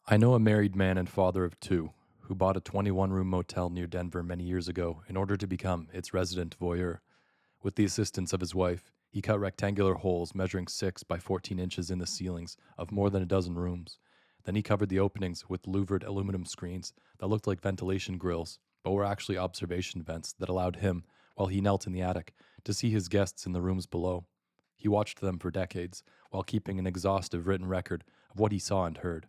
I know a married man and father of two who bought a 21-room motel near Denver many years ago in order to become its resident voyeur. With the assistance of his wife, he cut rectangular holes measuring 6 by 14 inches in the ceilings of more than a dozen rooms. Then he covered the openings with louvered aluminum screens that looked like ventilation grills, but were actually observation vents that allowed him, while he knelt in the attic, to see his guests in the rooms below. He watched them for decades, while keeping an exhaustive written record of what he saw and heard.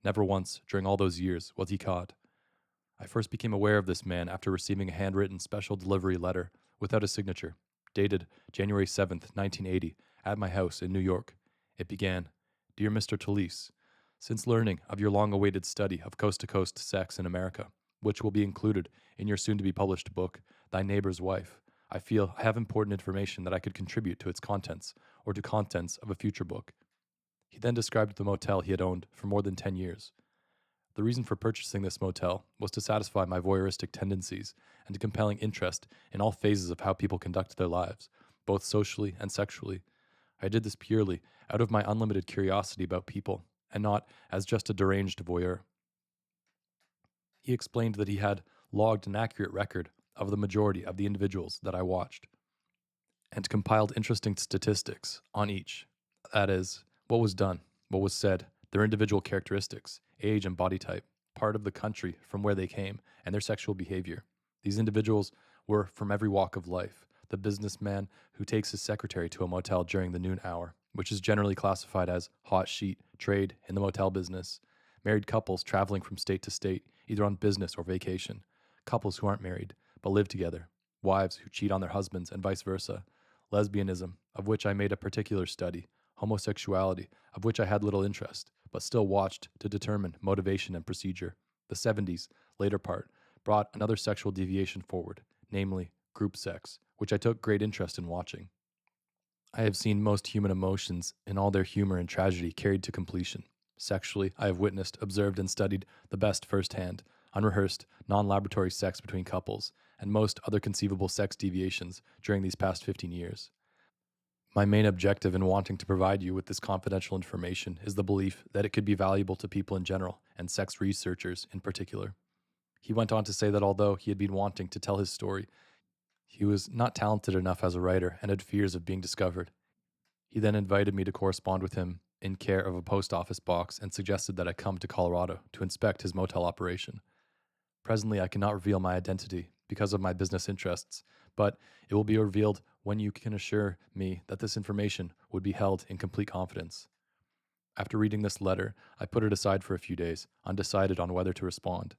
Never once, during all those years, was he caught. I first became aware of this man after receiving a handwritten special delivery letter without a signature, dated January 7th, 1980, at my house in New York. It began, "Dear Mr. Talese, since learning of your long-awaited study of coast-to-coast sex in America, which will be included in your soon-to-be-published book, Thy Neighbor's Wife, I feel I have important information that I could contribute to its contents or to contents of a future book." He then described the motel he had owned for more than 10 years. The reason for purchasing this motel was to satisfy my voyeuristic tendencies and a compelling interest in all phases of how people conduct their lives, both socially and sexually. I did this purely out of my unlimited curiosity about people, and not as just a deranged voyeur. He explained that he had logged an accurate record of the majority of the individuals that I watched, and compiled interesting statistics on each. That is, what was done, what was said, their individual characteristics, age and body type, part of the country from where they came, and their sexual behavior. These individuals were from every walk of life. The businessman who takes his secretary to a motel during the noon hour, which is generally classified as hot sheet trade in the motel business. Married couples traveling from state to state, either on business or vacation. Couples who aren't married, but live together. Wives who cheat on their husbands and vice versa. Lesbianism, of which I made a particular study. Homosexuality, of which I had little interest, but still watched to determine motivation and procedure. The 70s, later part, brought another sexual deviation forward, namely group sex, which I took great interest in watching. I have seen most human emotions in all their humor and tragedy carried to completion. Sexually, I have witnessed, observed, and studied the best firsthand, unrehearsed, non-laboratory sex between couples, and most other conceivable sex deviations during these past 15 years. My main objective in wanting to provide you with this confidential information is the belief that it could be valuable to people in general, and sex researchers in particular. He went on to say that although he had been wanting to tell his story, he was not talented enough as a writer and had fears of being discovered. He then invited me to correspond with him in care of a post office box and suggested that I come to Colorado to inspect his motel operation. Presently, I cannot reveal my identity because of my business interests, but it will be revealed when you can assure me that this information would be held in complete confidence. After reading this letter, I put it aside for a few days, undecided on whether to respond.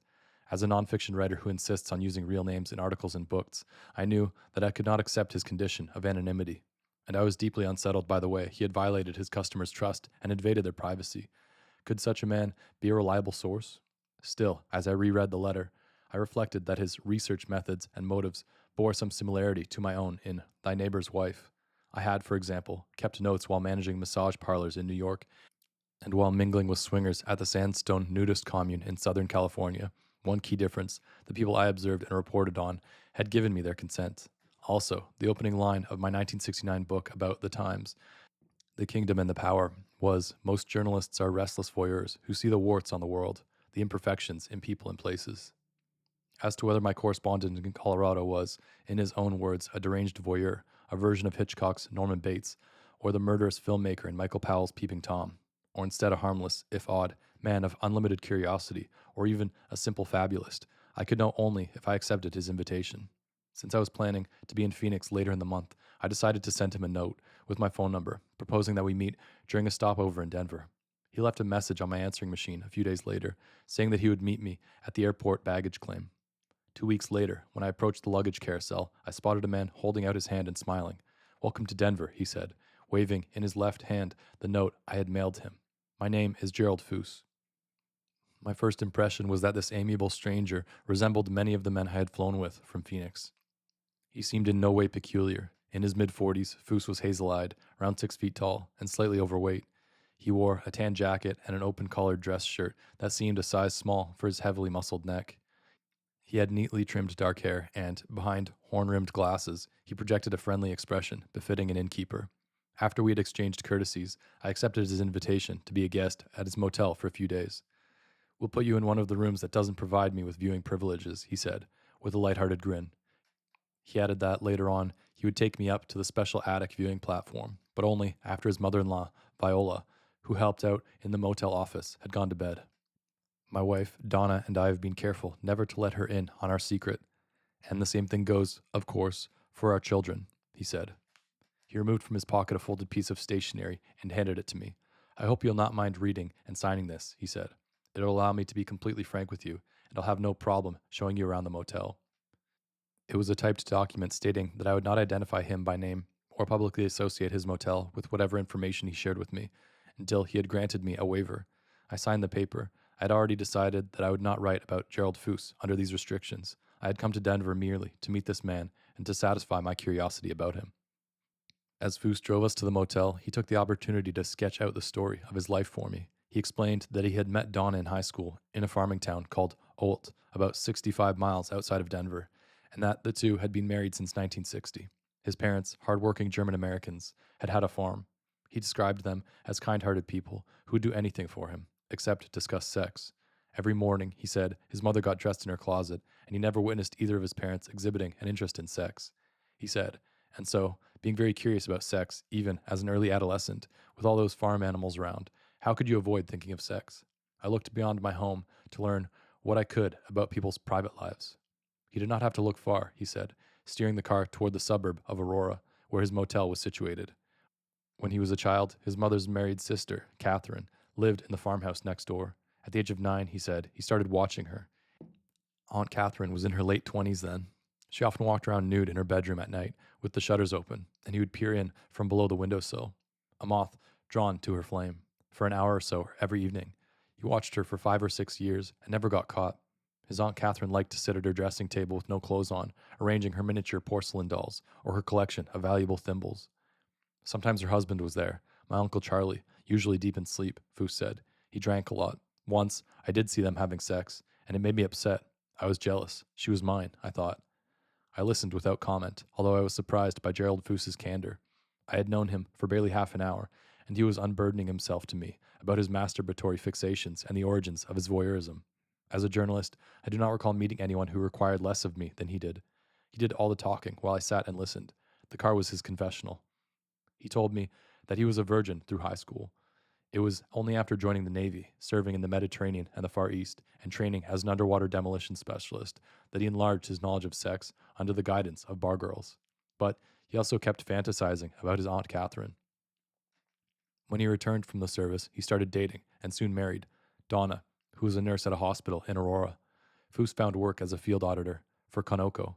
As a nonfiction writer who insists on using real names in articles and books, I knew that I could not accept his condition of anonymity, and I was deeply unsettled by the way he had violated his customers' trust and invaded their privacy. Could such a man be a reliable source? Still, as I reread the letter, I reflected that his research methods and motives bore some similarity to my own in Thy Neighbor's Wife. I had, for example, kept notes while managing massage parlors in New York and while mingling with swingers at the Sandstone Nudist Commune in Southern California. One key difference: the people I observed and reported on had given me their consent. Also, the opening line of my 1969 book about the times, The Kingdom and the Power, was, "Most journalists are restless voyeurs who see the warts on the world, the imperfections in people and places." As to whether my correspondent in Colorado was, in his own words, a deranged voyeur, a version of Hitchcock's Norman Bates, or the murderous filmmaker in Michael Powell's Peeping Tom, or instead a harmless, if odd, man of unlimited curiosity, or even a simple fabulist, I could know only if I accepted his invitation. Since I was planning to be in Phoenix later in the month, I decided to send him a note with my phone number, proposing that we meet during a stopover in Denver. He left a message on my answering machine a few days later, saying that he would meet me at the airport baggage claim. 2 weeks later, when I approached the luggage carousel, I spotted a man holding out his hand and smiling. "Welcome to Denver," he said, waving in his left hand the note I had mailed him. "My name is Gerald Fouse." My first impression was that this amiable stranger resembled many of the men I had flown with from Phoenix. He seemed in no way peculiar. In his mid-40s, Foose was hazel-eyed, around 6 feet tall, and slightly overweight. He wore a tan jacket and an open-collared dress shirt that seemed a size small for his heavily muscled neck. He had neatly trimmed dark hair, and, behind horn-rimmed glasses, he projected a friendly expression befitting an innkeeper. After we had exchanged courtesies, I accepted his invitation to be a guest at his motel for a few days. We'll put you in one of the rooms that doesn't provide me with viewing privileges, he said, with a lighthearted grin. He added that later on he would take me up to the special attic viewing platform, but only after his mother-in-law, Viola, who helped out in the motel office, had gone to bed. My wife, Donna, and I have been careful never to let her in on our secret, and the same thing goes, of course, for our children, he said. He removed from his pocket a folded piece of stationery and handed it to me. I hope you'll not mind reading and signing this, he said. It'll allow me to be completely frank with you, and I'll have no problem showing you around the motel. It was a typed document stating that I would not identify him by name or publicly associate his motel with whatever information he shared with me until he had granted me a waiver. I signed the paper. I had already decided that I would not write about Gerald Fouse under these restrictions. I had come to Denver merely to meet this man and to satisfy my curiosity about him. As Fouse drove us to the motel, he took the opportunity to sketch out the story of his life for me. He explained that he had met Donna in high school in a farming town called Olt, about 65 miles outside of Denver, and that the two had been married since 1960. His parents, hard-working German Americans, had had a farm. He described them as kind-hearted people who would do anything for him, except discuss sex. Every morning, he said, his mother got dressed in her closet, and he never witnessed either of his parents exhibiting an interest in sex. He said, and so, being very curious about sex, even as an early adolescent, with all those farm animals around, how could you avoid thinking of sex? I looked beyond my home to learn what I could about people's private lives. He did not have to look far, he said, steering the car toward the suburb of Aurora, where his motel was situated. When he was a child, his mother's married sister, Catherine, lived in the farmhouse next door. At the age of 9, he said, he started watching her. Aunt Catherine was in her late 20s then. She often walked around nude in her bedroom at night, with the shutters open, and he would peer in from below the windowsill, a moth drawn to her flame. For an hour or so every evening. He watched her for 5 or 6 years and never got caught. His Aunt Catherine liked to sit at her dressing table with no clothes on, arranging her miniature porcelain dolls or her collection of valuable thimbles. Sometimes her husband was there, my Uncle Charlie, usually deep in sleep, Fouse said. He drank a lot. Once, I did see them having sex, and it made me upset. I was jealous. She was mine, I thought. I listened without comment, although I was surprised by Gerald Fouse's candor. I had known him for barely half an hour, and he was unburdening himself to me about his masturbatory fixations and the origins of his voyeurism. As a journalist, I do not recall meeting anyone who required less of me than he did. He did all the talking while I sat and listened. The car was his confessional. He told me that he was a virgin through high school. It was only after joining the Navy, serving in the Mediterranean and the Far East, and training as an underwater demolition specialist, that he enlarged his knowledge of sex under the guidance of bar girls. But he also kept fantasizing about his Aunt Catherine. When he returned from the service, he started dating and soon married Donna, who was a nurse at a hospital in Aurora. Fouse found work as a field auditor for Conoco.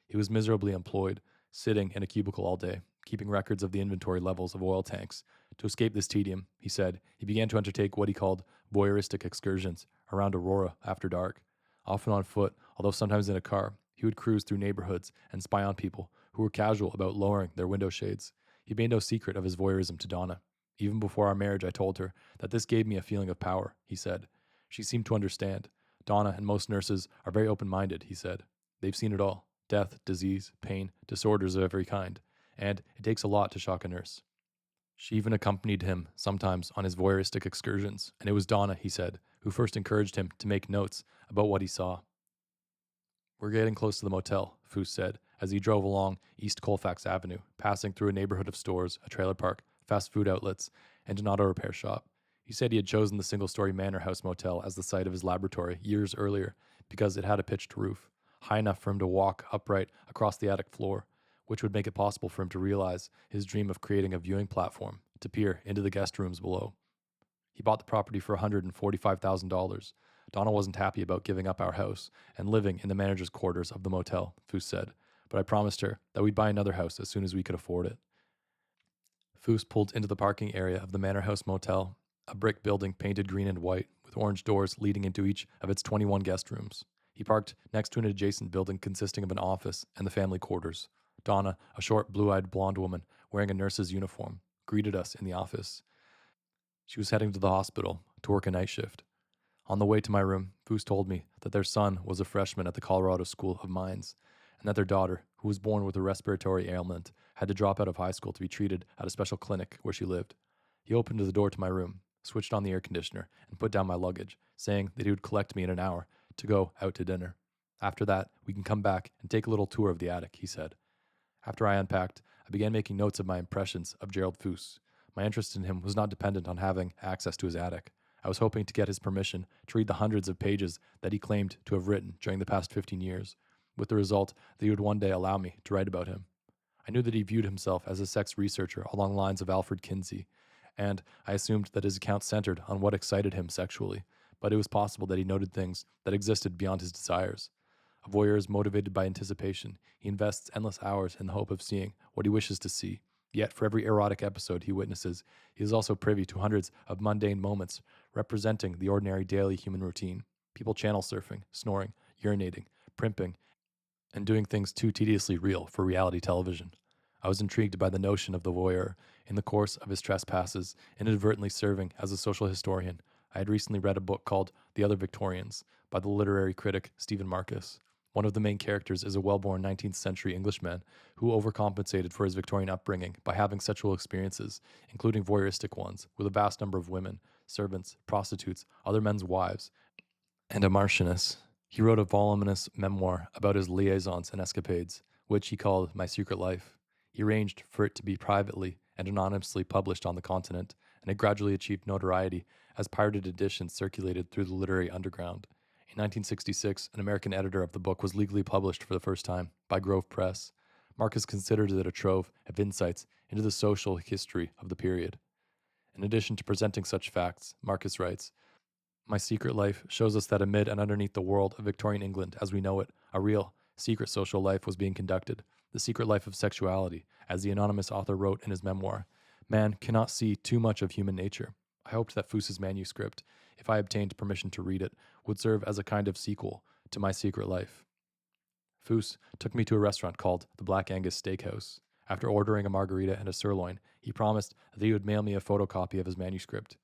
He was miserably employed, sitting in a cubicle all day, keeping records of the inventory levels of oil tanks. To escape this tedium, he said, he began to undertake what he called voyeuristic excursions around Aurora after dark. Often on foot, although sometimes in a car, he would cruise through neighborhoods and spy on people who were casual about lowering their window shades. He made no secret of his voyeurism to Donna. Even before our marriage, I told her that this gave me a feeling of power, he said. She seemed to understand. Donna and most nurses are very open-minded, he said. They've seen it all. Death, disease, pain, disorders of every kind. And it takes a lot to shock a nurse. She even accompanied him sometimes on his voyeuristic excursions, and it was Donna, he said, who first encouraged him to make notes about what he saw. We're getting close to the motel, Fouse said, as he drove along East Colfax Avenue, passing through a neighborhood of stores, a trailer park, fast food outlets, and an auto repair shop. He said he had chosen the single-story Manor House Motel as the site of his laboratory years earlier because it had a pitched roof, high enough for him to walk upright across the attic floor, which would make it possible for him to realize his dream of creating a viewing platform to peer into the guest rooms below. He bought the property for $145,000. Donna wasn't happy about giving up our house and living in the manager's quarters of the motel, Fouse said, but I promised her that we'd buy another house as soon as we could afford it. Fouse pulled into the parking area of the Manor House Motel, a brick building painted green and white, with orange doors leading into each of its 21 guest rooms. He parked next to an adjacent building consisting of an office and the family quarters. Donna, a short, blue-eyed blonde woman wearing a nurse's uniform, greeted us in the office. She was heading to the hospital to work a night shift. On the way to my room, Fouse told me that their son was a freshman at the Colorado School of Mines, and that their daughter, who was born with a respiratory ailment, had to drop out of high school to be treated at a special clinic where she lived. He opened the door to my room, switched on the air conditioner, and put down my luggage, saying that he would collect me in an hour to go out to dinner. After that, we can come back and take a little tour of the attic, he said. After I unpacked, I began making notes of my impressions of Gerald Fouse. My interest in him was not dependent on having access to his attic. I was hoping to get his permission to read the hundreds of pages that he claimed to have written during the past 15 years, with the result that he would one day allow me to write about him. I knew that he viewed himself as a sex researcher along the lines of Alfred Kinsey, and I assumed that his account centered on what excited him sexually, but it was possible that he noted things that existed beyond his desires. A voyeur is motivated by anticipation. He invests endless hours in the hope of seeing what he wishes to see. Yet, for every erotic episode he witnesses, he is also privy to hundreds of mundane moments representing the ordinary daily human routine. People channel surfing, snoring, urinating, primping, and doing things too tediously real for reality television. I was intrigued by the notion of the voyeur in the course of his trespasses, inadvertently serving as a social historian. I had recently read a book called The Other Victorians by the literary critic Stephen Marcus. One of the main characters is a well-born 19th century Englishman who overcompensated for his Victorian upbringing by having sexual experiences, including voyeuristic ones, with a vast number of women, servants, prostitutes, other men's wives, and a marchioness. He wrote a voluminous memoir about his liaisons and escapades, which he called My Secret Life. He arranged for it to be privately and anonymously published on the continent, and it gradually achieved notoriety as pirated editions circulated through the literary underground. In 1966, an American editor of the book was legally published for the first time by Grove Press. Marcus considered it a trove of insights into the social history of the period. In addition to presenting such facts, Marcus writes, My Secret Life shows us that amid and underneath the world of Victorian England as we know it, a real, secret social life was being conducted. The secret life of sexuality, as the anonymous author wrote in his memoir. Man cannot see too much of human nature. I hoped that Fouse's manuscript, if I obtained permission to read it, would serve as a kind of sequel to My Secret Life. Fouse took me to a restaurant called the Black Angus Steakhouse. After ordering a margarita and a sirloin, he promised that he would mail me a photocopy of his manuscript.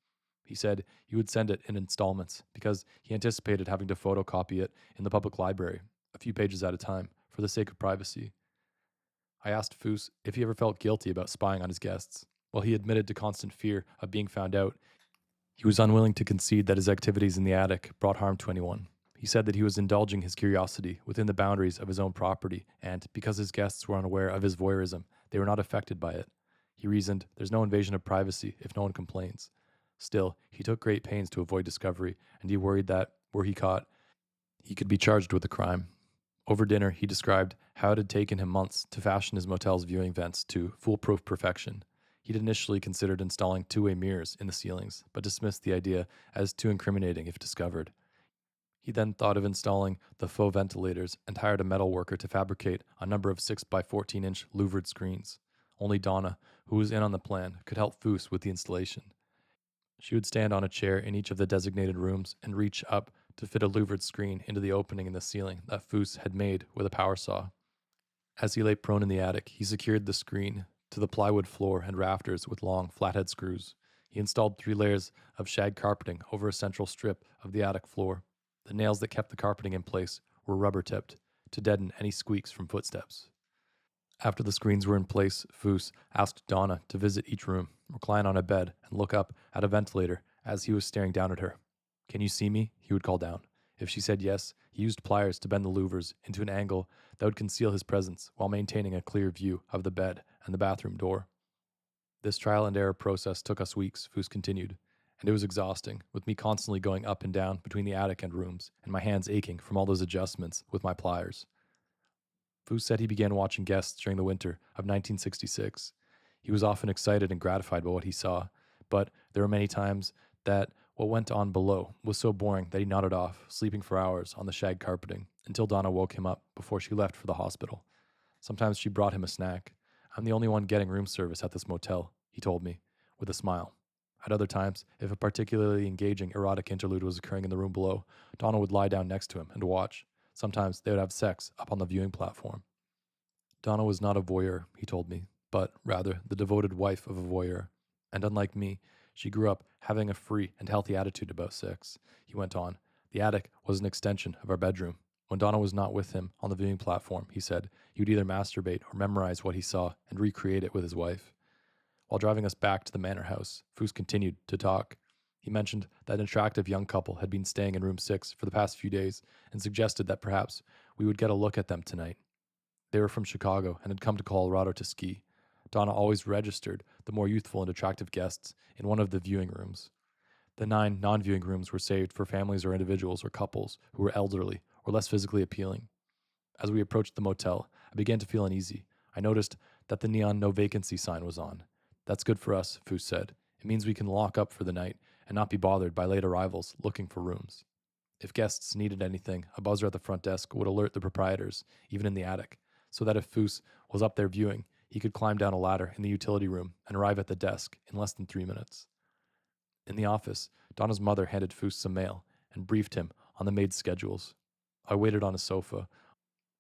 He said he would send it in installments because he anticipated having to photocopy it in the public library, a few pages at a time, for the sake of privacy. I asked Fouse if he ever felt guilty about spying on his guests. While he admitted to constant fear of being found out, he was unwilling to concede that his activities in the attic brought harm to anyone. He said that he was indulging his curiosity within the boundaries of his own property, and because his guests were unaware of his voyeurism, they were not affected by it. He reasoned, there's no invasion of privacy if no one complains. Still, he took great pains to avoid discovery, and he worried that, were he caught, he could be charged with a crime. Over dinner, he described how it had taken him months to fashion his motel's viewing vents to foolproof perfection. He'd initially considered installing two-way mirrors in the ceilings, but dismissed the idea as too incriminating if discovered. He then thought of installing the faux ventilators and hired a metal worker to fabricate a number of 6x14-inch louvered screens. Only Donna, who was in on the plan, could help Fouse with the installation. She would stand on a chair in each of the designated rooms and reach up to fit a louvered screen into the opening in the ceiling that Fouse had made with a power saw. As he lay prone in the attic, he secured the screen to the plywood floor and rafters with long, flathead screws. He installed 3 layers of shag carpeting over a central strip of the attic floor. The nails that kept the carpeting in place were rubber-tipped to deaden any squeaks from footsteps. After the screens were in place, Fouse asked Donna to visit each room, recline on a bed, and look up at a ventilator as he was staring down at her. "Can you see me?" he would call down. If she said yes, he used pliers to bend the louvers into an angle that would conceal his presence while maintaining a clear view of the bed and the bathroom door. This trial and error process took us weeks, Fouse continued, and it was exhausting, with me constantly going up and down between the attic and rooms, and my hands aching from all those adjustments with my pliers. Fouse said he began watching guests during the winter of 1966. He was often excited and gratified by what he saw, but there were many times that what went on below was so boring that he nodded off, sleeping for hours on the shag carpeting, until Donna woke him up before she left for the hospital. Sometimes she brought him a snack. "I'm the only one getting room service at this motel," he told me, with a smile. At other times, if a particularly engaging erotic interlude was occurring in the room below, Donna would lie down next to him and watch. Sometimes they would have sex up on the viewing platform. Donna was not a voyeur, he told me, but rather the devoted wife of a voyeur. And unlike me, she grew up having a free and healthy attitude about sex. He went on, "The attic was an extension of our bedroom. When Donna was not with him on the viewing platform, he said, he would either masturbate or memorize what he saw and recreate it with his wife." While driving us back to the manor house, Fouse continued to talk. He mentioned that an attractive young couple had been staying in room 6 for the past few days and suggested that perhaps we would get a look at them tonight. They were from Chicago and had come to Colorado to ski. Donna always registered the more youthful and attractive guests in one of the viewing rooms. The 9 non-viewing rooms were saved for families or individuals or couples who were elderly or less physically appealing. As we approached the motel, I began to feel uneasy. I noticed that the neon no vacancy sign was on. "That's good for us," Fouse said. "It means we can lock up for the night and not be bothered by late arrivals looking for rooms. If guests needed anything, a buzzer at the front desk would alert the proprietors, even in the attic, so that if Fouse was up there viewing, he could climb down a ladder in the utility room and arrive at the desk in less than 3 minutes." In the office, Donna's mother handed Fouse some mail and briefed him on the maid's schedules. I waited on a sofa,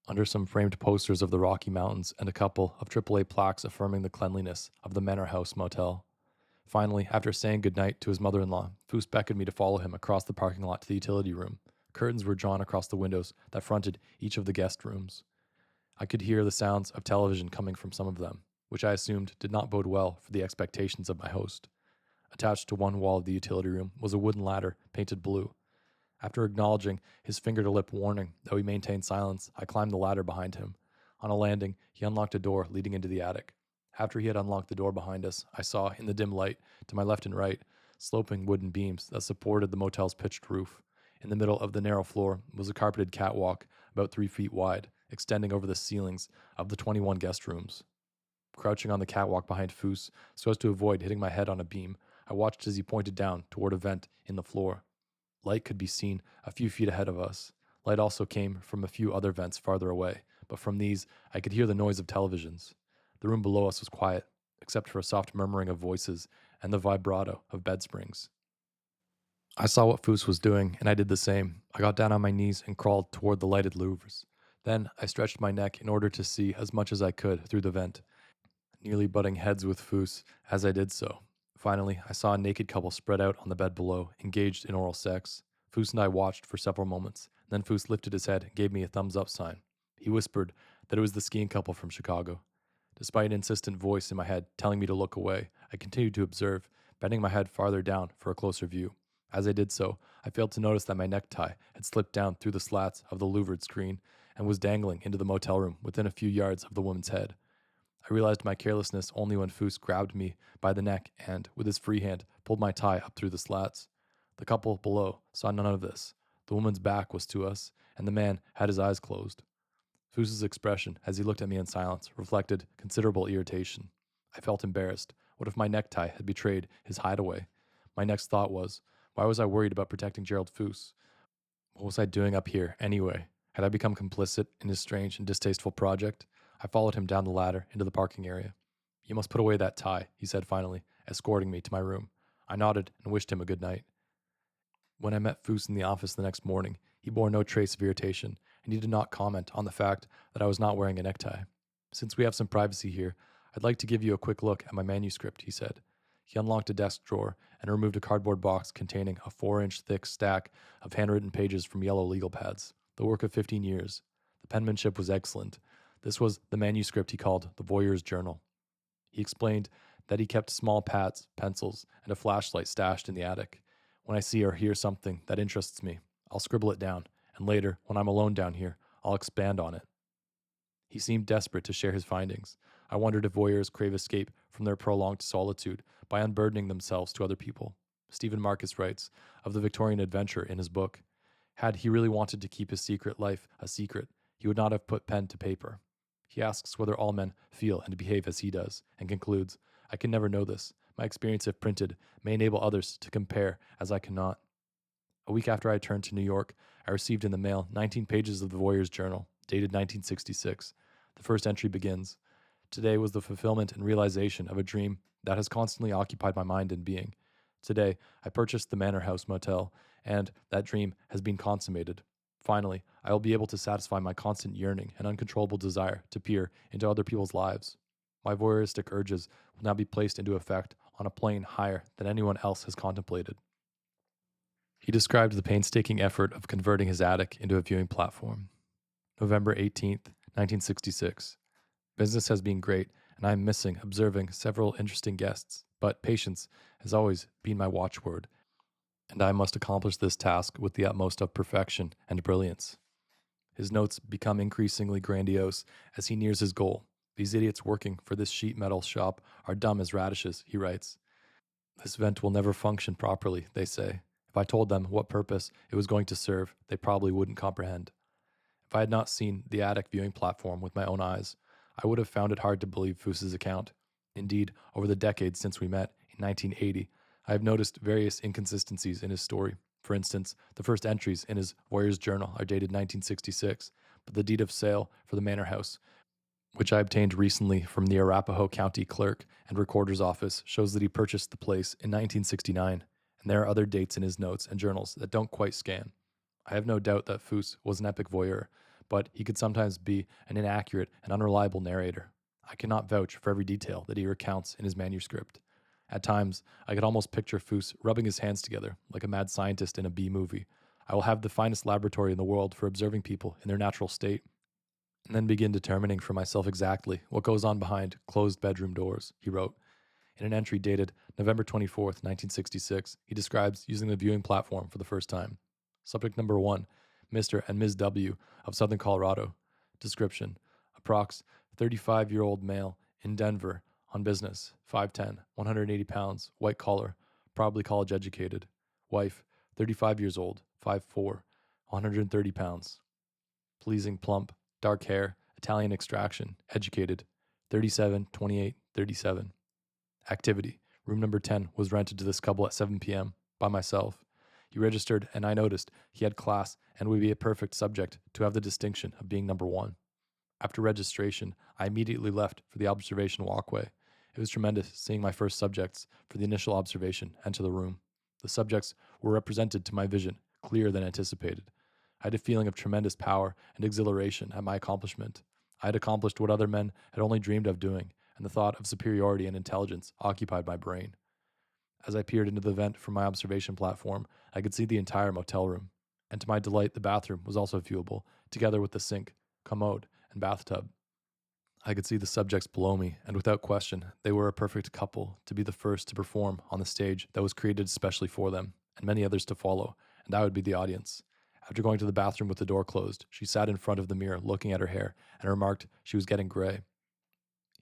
under some framed posters of the Rocky Mountains and a couple of AAA plaques affirming the cleanliness of the Manor House Motel. Finally, after saying goodnight to his mother-in-law, Fouse beckoned me to follow him across the parking lot to the utility room. Curtains were drawn across the windows that fronted each of the guest rooms. I could hear the sounds of television coming from some of them, which I assumed did not bode well for the expectations of my host. Attached to one wall of the utility room was a wooden ladder painted blue. After acknowledging his finger-to-lip warning, though he maintained silence, I climbed the ladder behind him. On a landing, he unlocked a door leading into the attic. After he had unlocked the door behind us, I saw, in the dim light, to my left and right, sloping wooden beams that supported the motel's pitched roof. In the middle of the narrow floor was a carpeted catwalk about 3 feet wide, extending over the ceilings of the 21 guest rooms. Crouching on the catwalk behind Fouse, so as to avoid hitting my head on a beam, I watched as he pointed down toward a vent in the floor. Light could be seen a few feet ahead of us. Light also came from a few other vents farther away, but from these I could hear the noise of televisions. The room below us was quiet, except for a soft murmuring of voices and the vibrato of bed springs. I saw what Fouse was doing, and I did the same. I got down on my knees and crawled toward the lighted louvres. Then I stretched my neck in order to see as much as I could through the vent, nearly butting heads with Fouse as I did so. Finally, I saw a naked couple spread out on the bed below, engaged in oral sex. Fouse and I watched for several moments. Then Fouse lifted his head and gave me a thumbs-up sign. He whispered that it was the skiing couple from Chicago. Despite an insistent voice in my head telling me to look away, I continued to observe, bending my head farther down for a closer view. As I did so, I failed to notice that my necktie had slipped down through the slats of the louvered screen and was dangling into the motel room within a few yards of the woman's head. I realized my carelessness only when Fouse grabbed me by the neck and, with his free hand, pulled my tie up through the slats. The couple below saw none of this. The woman's back was to us, and the man had his eyes closed. Fouse's expression, as he looked at me in silence, reflected considerable irritation. I felt embarrassed. What if my necktie had betrayed his hideaway? My next thought was, why was I worried about protecting Gerald Fouse? What was I doing up here, anyway? Had I become complicit in his strange and distasteful project? I followed him down the ladder into the parking area. "You must put away that tie," he said finally, escorting me to my room. I nodded and wished him a good night. When I met Fouse in the office the next morning, he bore no trace of irritation, and he did not comment on the fact that I was not wearing a necktie. "Since we have some privacy here, I'd like to give you a quick look at my manuscript," he said. He unlocked a desk drawer and removed a cardboard box containing a 4-inch thick stack of handwritten pages from yellow legal pads, the work of 15 years. The penmanship was excellent. This was the manuscript he called the Voyeur's journal. He explained that he kept small pads, pencils, and a flashlight stashed in the attic. "When I see or hear something that interests me, I'll scribble it down, and later, when I'm alone down here, I'll expand on it." He seemed desperate to share his findings. I wondered if voyeurs crave escape from their prolonged solitude by unburdening themselves to other people. Stephen Marcus writes of the Victorian adventurer in his book. Had he really wanted to keep his secret life a secret, he would not have put pen to paper. He asks whether all men feel and behave as he does, and concludes, "I can never know this. My experience if printed may enable others to compare as I cannot." A week after I returned to New York, I received in the mail 19 pages of the Voyeur's journal, dated 1966. The first entry begins, "Today was the fulfillment and realization of a dream that has constantly occupied my mind and being. Today, I purchased the Manor House Motel, and that dream has been consummated. Finally, I will be able to satisfy my constant yearning and uncontrollable desire to peer into other people's lives. My voyeuristic urges will now be placed into effect on a plane higher than anyone else has contemplated." He described the painstaking effort of converting his attic into a viewing platform. November 18th, 1966. Business has been great, and I am missing observing several interesting guests, but patience has always been my watchword. and I must accomplish this task with the utmost of perfection and brilliance. His notes become increasingly grandiose as he nears his goal. These idiots working for this sheet metal shop are dumb as radishes, he writes. This vent will never function properly, they say. If I told them what purpose it was going to serve, they probably wouldn't comprehend. If I had not seen the attic viewing platform with my own eyes, I would have found it hard to believe Fouse's account. Indeed, over the decades since we met in 1980, I have noticed various inconsistencies in his story. For instance, the first entries in his Voyeur's journal are dated 1966, but the deed of sale for the manor house, which I obtained recently from the Arapahoe County Clerk and Recorder's Office, shows that he purchased the place in 1969, and there are other dates in his notes and journals that don't quite scan. I have no doubt that Fouse was an epic voyeur, but he could sometimes be an inaccurate and unreliable narrator. I cannot vouch for every detail that he recounts in his manuscript. At times, I could almost picture Fouse rubbing his hands together like a mad scientist in a B movie. I will have the finest laboratory in the world for observing people in their natural state, and then begin determining for myself exactly what goes on behind closed bedroom doors, he wrote. In an entry dated November 24th, 1966, he describes using the viewing platform for the first time. Subject number 1, Mr. and Ms. W. of Southern Colorado. Description: approx. 35-year-old male in Denver on business, 5'10", 180 pounds, white collar, probably college educated. Wife, 35 years old, 5'4", 130 pounds. Pleasing, plump, dark hair, Italian extraction, educated, 37, 28, 37. Activity: room number 10 was rented to this couple at 7 p.m. by myself. He registered, and I noticed he had class and would be a perfect subject to have the distinction of being number 1. After registration, I immediately left for the observation walkway. It was tremendous seeing my first subjects for the initial observation enter the room. The subjects were represented to my vision, clearer than anticipated. I had a feeling of tremendous power and exhilaration at my accomplishment. I had accomplished what other men had only dreamed of doing, and the thought of superiority and intelligence occupied my brain. As I peered into the vent from my observation platform, I could see the entire motel room, and to my delight, the bathroom was also viewable, together with the sink, commode, and bathtub. I could see the subjects below me, and without question, they were a perfect couple to be the first to perform on the stage that was created especially for them, and many others to follow, and I would be the audience. After going to the bathroom with the door closed, she sat in front of the mirror looking at her hair and remarked she was getting gray.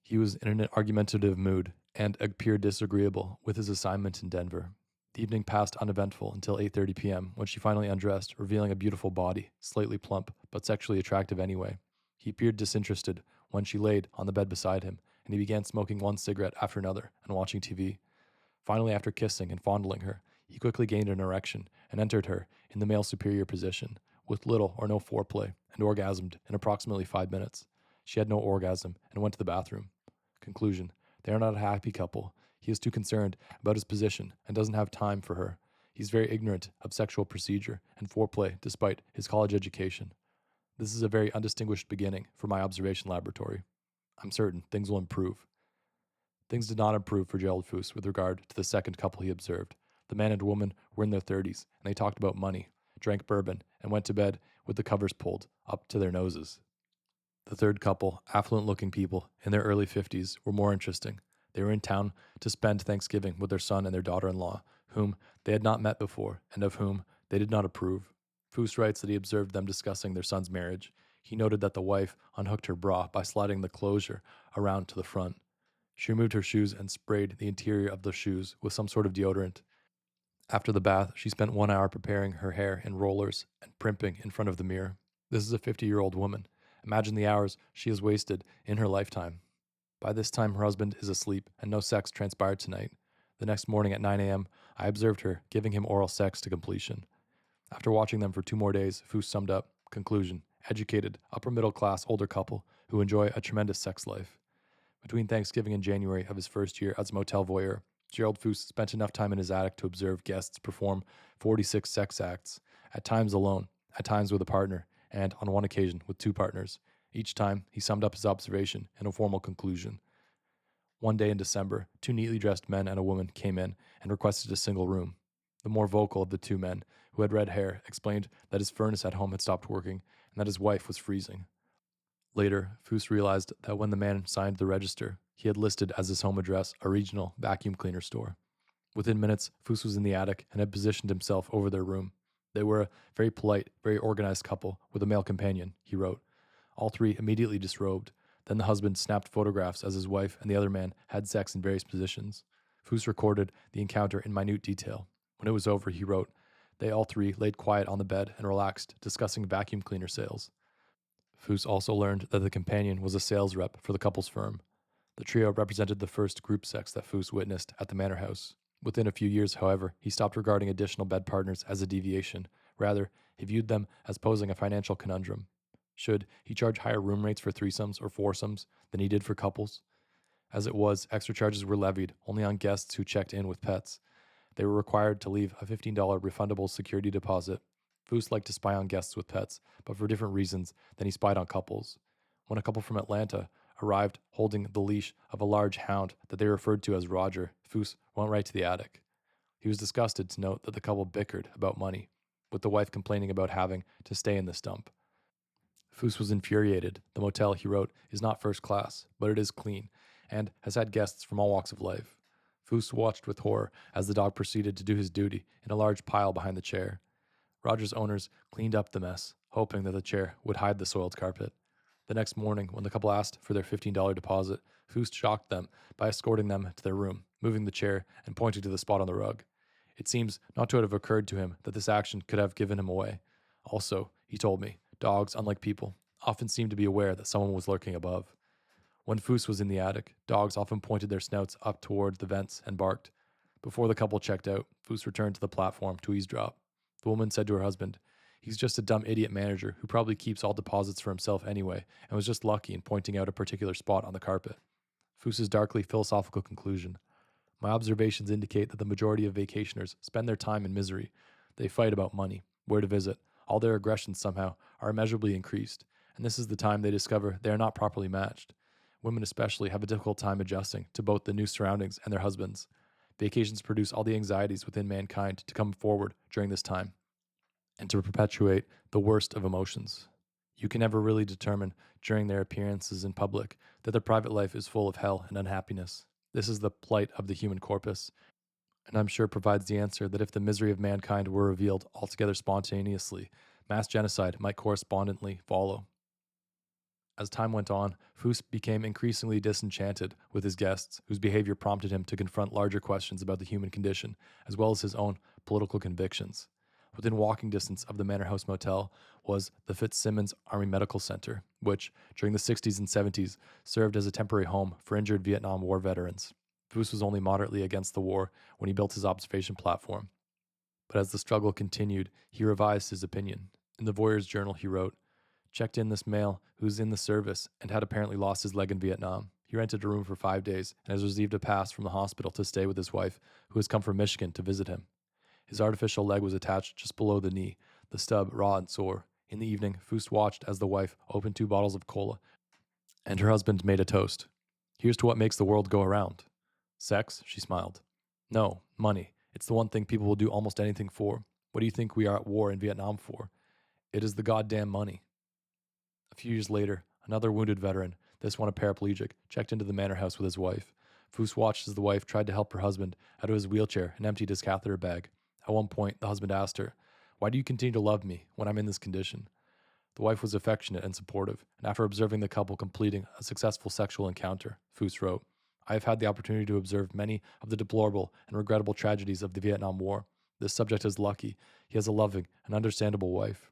He was in an argumentative mood and appeared disagreeable with his assignment in Denver. The evening passed uneventful until 8:30 p.m. when she finally undressed, revealing a beautiful body, slightly plump, but sexually attractive anyway. He appeared disinterested when she laid on the bed beside him, and he began smoking one cigarette after another and watching TV. Finally, after kissing and fondling her, he quickly gained an erection and entered her in the male superior position, with little or no foreplay, and orgasmed in approximately 5 minutes. She had no orgasm and went to the bathroom. Conclusion: they are not a happy couple. He is too concerned about his position and doesn't have time for her. He's very ignorant of sexual procedure and foreplay despite his college education. This is a very undistinguished beginning for my observation laboratory. I'm certain things will improve. Things did not improve for Gerald Fouse with regard to the second couple he observed. The man and woman were in their 30s, and they talked about money, drank bourbon, and went to bed with the covers pulled up to their noses. The third couple, affluent-looking people in their early 50s, were more interesting. They were in town to spend Thanksgiving with their son and their daughter-in-law, whom they had not met before and of whom they did not approve. Fouse writes that he observed them discussing their son's marriage. He noted that the wife unhooked her bra by sliding the closure around to the front. She removed her shoes and sprayed the interior of the shoes with some sort of deodorant. After the bath, she spent 1 hour preparing her hair in rollers and primping in front of the mirror. This is a 50-year-old woman. Imagine the hours she has wasted in her lifetime. By this time, her husband is asleep, and no sex transpired tonight. The next morning at 9 a.m., I observed her giving him oral sex to completion. After watching them for 2 more days, Fouse summed up. Conclusion: educated, upper-middle-class older couple who enjoy a tremendous sex life. Between Thanksgiving and January of his first year as a motel voyeur, Gerald Fouse spent enough time in his attic to observe guests perform 46 sex acts, at times alone, at times with a partner, and on one occasion with 2 partners. Each time, he summed up his observation in a formal conclusion. One day in December, 2 neatly dressed men and a woman came in and requested a single room. The more vocal of the 2 men, who had red hair, explained that his furnace at home had stopped working and that his wife was freezing. Later, Fouse realized that when the man signed the register, he had listed as his home address a regional vacuum cleaner store. Within minutes, Fouse was in the attic and had positioned himself over their room. They were a very polite, very organized couple with a male companion, he wrote. All three immediately disrobed. Then the husband snapped photographs as his wife and the other man had sex in various positions. Fouse recorded the encounter in minute detail. When it was over, he wrote, they all three laid quiet on the bed and relaxed, discussing vacuum cleaner sales. Fouse also learned that the companion was a sales rep for the couple's firm. The trio represented the first group sex that Fouse witnessed at the manor house. Within a few years, however, he stopped regarding additional bed partners as a deviation. Rather, he viewed them as posing a financial conundrum. Should he charge higher room rates for threesomes or foursomes than he did for couples? As it was, extra charges were levied only on guests who checked in with pets. They were required to leave a $15 refundable security deposit. Fouse liked to spy on guests with pets, but for different reasons than he spied on couples. When a couple from Atlanta arrived holding the leash of a large hound that they referred to as Roger, Fouse went right to the attic. He was disgusted to note that the couple bickered about money, with the wife complaining about having to stay in the stump. Fouse was infuriated. The motel, he wrote, is not first class, but it is clean, and has had guests from all walks of life. Fouse watched with horror as the dog proceeded to do his duty in a large pile behind the chair. Roger's owners cleaned up the mess, hoping that the chair would hide the soiled carpet. The next morning, when the couple asked for their $15 deposit, Fouse shocked them by escorting them to their room, moving the chair and pointing to the spot on the rug. It seems not to have occurred to him that this action could have given him away. Also, he told me, dogs, unlike people, often seem to be aware that someone was lurking above. When Fouse was in the attic, dogs often pointed their snouts up toward the vents and barked. Before the couple checked out, Fouse returned to the platform to eavesdrop. The woman said to her husband, he's just a dumb idiot manager who probably keeps all deposits for himself anyway and was just lucky in pointing out a particular spot on the carpet. Fouse's darkly philosophical conclusion. My observations indicate that the majority of vacationers spend their time in misery. They fight about money, where to visit. All their aggressions somehow are immeasurably increased, and this is the time they discover they are not properly matched. Women especially have a difficult time adjusting to both the new surroundings and their husbands. Vacations produce all the anxieties within mankind to come forward during this time and to perpetuate the worst of emotions. You can never really determine during their appearances in public that their private life is full of hell and unhappiness. This is the plight of the human corpus, and I'm sure provides the answer that if the misery of mankind were revealed altogether spontaneously, mass genocide might correspondently follow. As time went on, Fouse became increasingly disenchanted with his guests, whose behavior prompted him to confront larger questions about the human condition, as well as his own political convictions. Within walking distance of the Manor House Motel was the Fitzsimmons Army Medical Center, which, during the 60s and 70s, served as a temporary home for injured Vietnam War veterans. Fouse was only moderately against the war when he built his observation platform. But as the struggle continued, he revised his opinion. In the Voyeur's journal, he wrote, checked in this male who's in the service and had apparently lost his leg in Vietnam. He rented a room for 5 days and has received a pass from the hospital to stay with his wife, who has come from Michigan to visit him. His artificial leg was attached just below the knee, the stub raw and sore. In the evening, Fouse watched as the wife opened 2 bottles of cola, and her husband made a toast. Here's to what makes the world go around. Sex? She smiled. No, money. It's the one thing people will do almost anything for. What do you think we are at war in Vietnam for? It is the goddamn money. A few years later, another wounded veteran, this one a paraplegic, checked into the manor house with his wife. Fouse watched as the wife tried to help her husband out of his wheelchair and emptied his catheter bag. At one point, the husband asked her, why do you continue to love me when I'm in this condition? The wife was affectionate and supportive, and after observing the couple completing a successful sexual encounter, Fouse wrote, I have had the opportunity to observe many of the deplorable and regrettable tragedies of the Vietnam War. This subject is lucky. He has a loving and understandable wife.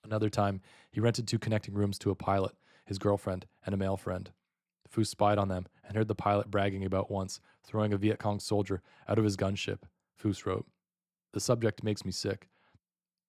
Another time, he rented 2 connecting rooms to a pilot, his girlfriend, and a male friend. Fouse spied on them and heard the pilot bragging about once throwing a Viet Cong soldier out of his gunship. Fouse wrote, the subject makes me sick.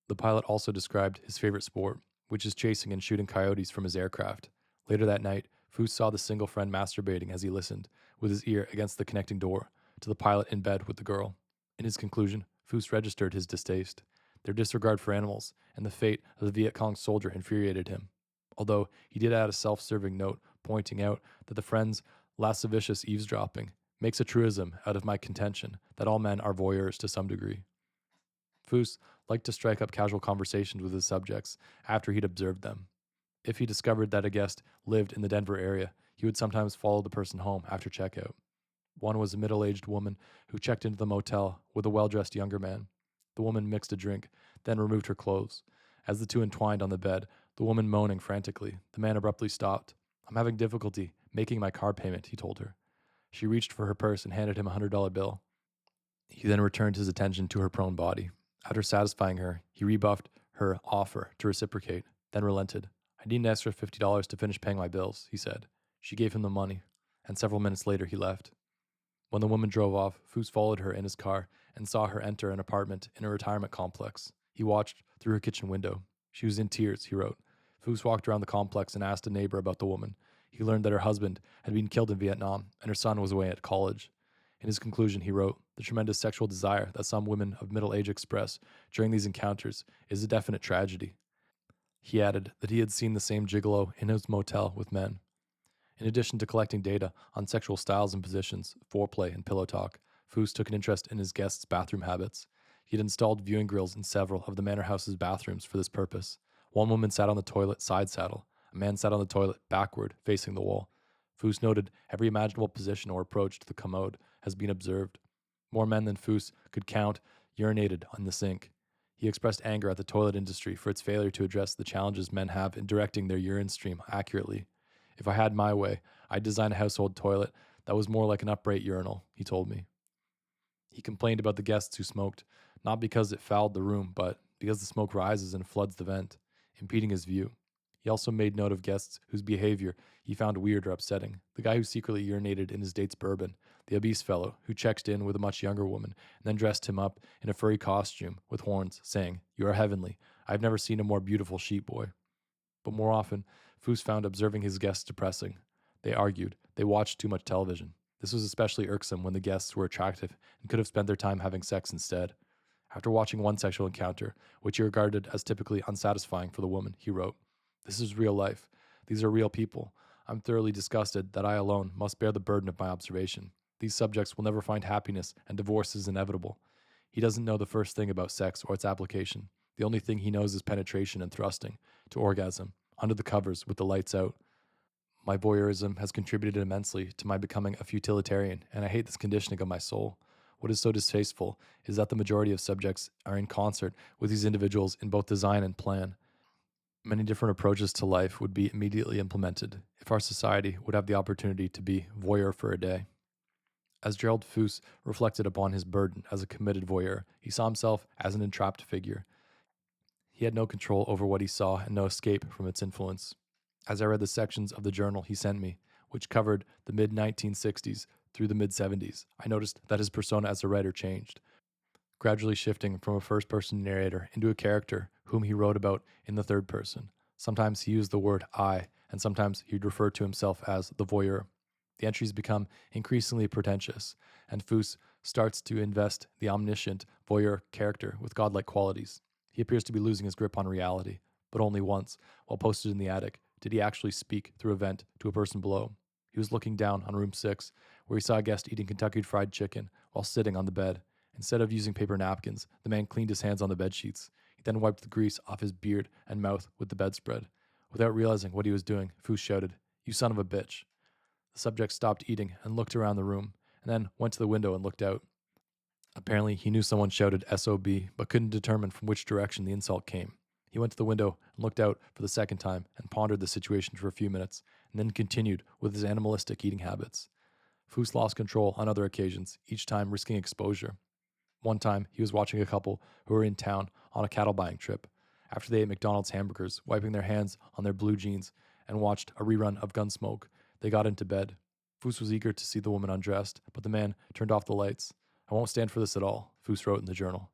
The pilot also described his favorite sport, which is chasing and shooting coyotes from his aircraft. Later that night, Fouse saw the single friend masturbating as he listened, with his ear against the connecting door, to the pilot in bed with the girl. In his conclusion, Fouse registered his distaste. Their disregard for animals and the fate of the Viet Cong soldier infuriated him, although he did add a self-serving note pointing out that the friend's lascivious eavesdropping makes a truism out of my contention that all men are voyeurs to some degree. Fouse liked to strike up casual conversations with his subjects after he'd observed them. If he discovered that a guest lived in the Denver area, he would sometimes follow the person home after checkout. One was a middle-aged woman who checked into the motel with a well-dressed younger man. The woman mixed a drink, then removed her clothes. As the two entwined on the bed, the woman moaning frantically, the man abruptly stopped. "I'm having difficulty making my car payment," he told her. She reached for her purse and handed him a $100 bill. He then returned his attention to her prone body. After satisfying her, he rebuffed her offer to reciprocate, then relented. "I need an extra $50 to finish paying my bills," he said. She gave him the money, and several minutes later he left. When the woman drove off, Fouse followed her in his car and saw her enter an apartment in a retirement complex. He watched through her kitchen window. She was in tears, he wrote. Fouse walked around the complex and asked a neighbor about the woman. He learned that her husband had been killed in Vietnam and her son was away at college. In his conclusion, he wrote, "The tremendous sexual desire that some women of middle age express during these encounters is a definite tragedy." He added that he had seen the same gigolo in his motel with men. In addition to collecting data on sexual styles and positions, foreplay, and pillow talk, Fouse took an interest in his guests' bathroom habits. He had installed viewing grills in several of the manor house's bathrooms for this purpose. One woman sat on the toilet side saddle. A man sat on the toilet backward, facing the wall. Fouse noted every imaginable position or approach to the commode has been observed. More men than Fouse could count urinated on the sink. He expressed anger at the toilet industry for its failure to address the challenges men have in directing their urine stream accurately. "If I had my way, I'd design a household toilet that was more like an upright urinal," he told me. He complained about the guests who smoked, not because it fouled the room, but because the smoke rises and floods the vent, impeding his view. He also made note of guests whose behavior he found weird or upsetting. The guy who secretly urinated in his date's bourbon, the obese fellow who checked in with a much younger woman and then dressed him up in a furry costume with horns, saying, "You are heavenly. I've never seen a more beautiful sheep boy." But more often, Fouse found observing his guests depressing. They argued. They watched too much television. This was especially irksome when the guests were attractive and could have spent their time having sex instead. After watching one sexual encounter, which he regarded as typically unsatisfying for the woman, he wrote, "This is real life. These are real people. I'm thoroughly disgusted that I alone must bear the burden of my observation. These subjects will never find happiness, and divorce is inevitable." He doesn't know the first thing about sex or its application. The only thing he knows is penetration and thrusting, to orgasm, under the covers with the lights out. "My voyeurism has contributed immensely to my becoming a futilitarian, and I hate this conditioning of my soul. What is so distasteful is that the majority of subjects are in concert with these individuals in both design and plan. Many different approaches to life would be immediately implemented if our society would have the opportunity to be voyeur for a day." As Gerald Fouse reflected upon his burden as a committed voyeur, he saw himself as an entrapped figure. He had no control over what he saw and no escape from its influence. As I read the sections of the journal he sent me, which covered the mid-1960s through the mid-70s, I noticed that his persona as a writer changed, gradually shifting from a first-person narrator into a character whom he wrote about in the third person. Sometimes he used the word "I," and sometimes he'd refer to himself as the voyeur. The entries become increasingly pretentious, and Fouse starts to invest the omniscient voyeur character with godlike qualities. He appears to be losing his grip on reality, but only once, while posted in the attic, did he actually speak through a vent to a person below. He was looking down on room 6, where he saw a guest eating Kentucky Fried Chicken while sitting on the bed. Instead of using paper napkins, the man cleaned his hands on the bed sheets. He then wiped the grease off his beard and mouth with the bedspread. Without realizing what he was doing, Fouse shouted, "You son of a bitch." The subject stopped eating and looked around the room, and then went to the window and looked out. Apparently, he knew someone shouted SOB, but couldn't determine from which direction the insult came. He went to the window and looked out for the second time and pondered the situation for a few minutes, and then continued with his animalistic eating habits. Fouse lost control on other occasions, each time risking exposure. One time, he was watching a couple who were in town on a cattle buying trip. After they ate McDonald's hamburgers, wiping their hands on their blue jeans, and watched a rerun of Gunsmoke, they got into bed. Fouse was eager to see the woman undressed, but the man turned off the lights. "I won't stand for this at all," Fouse wrote in the journal.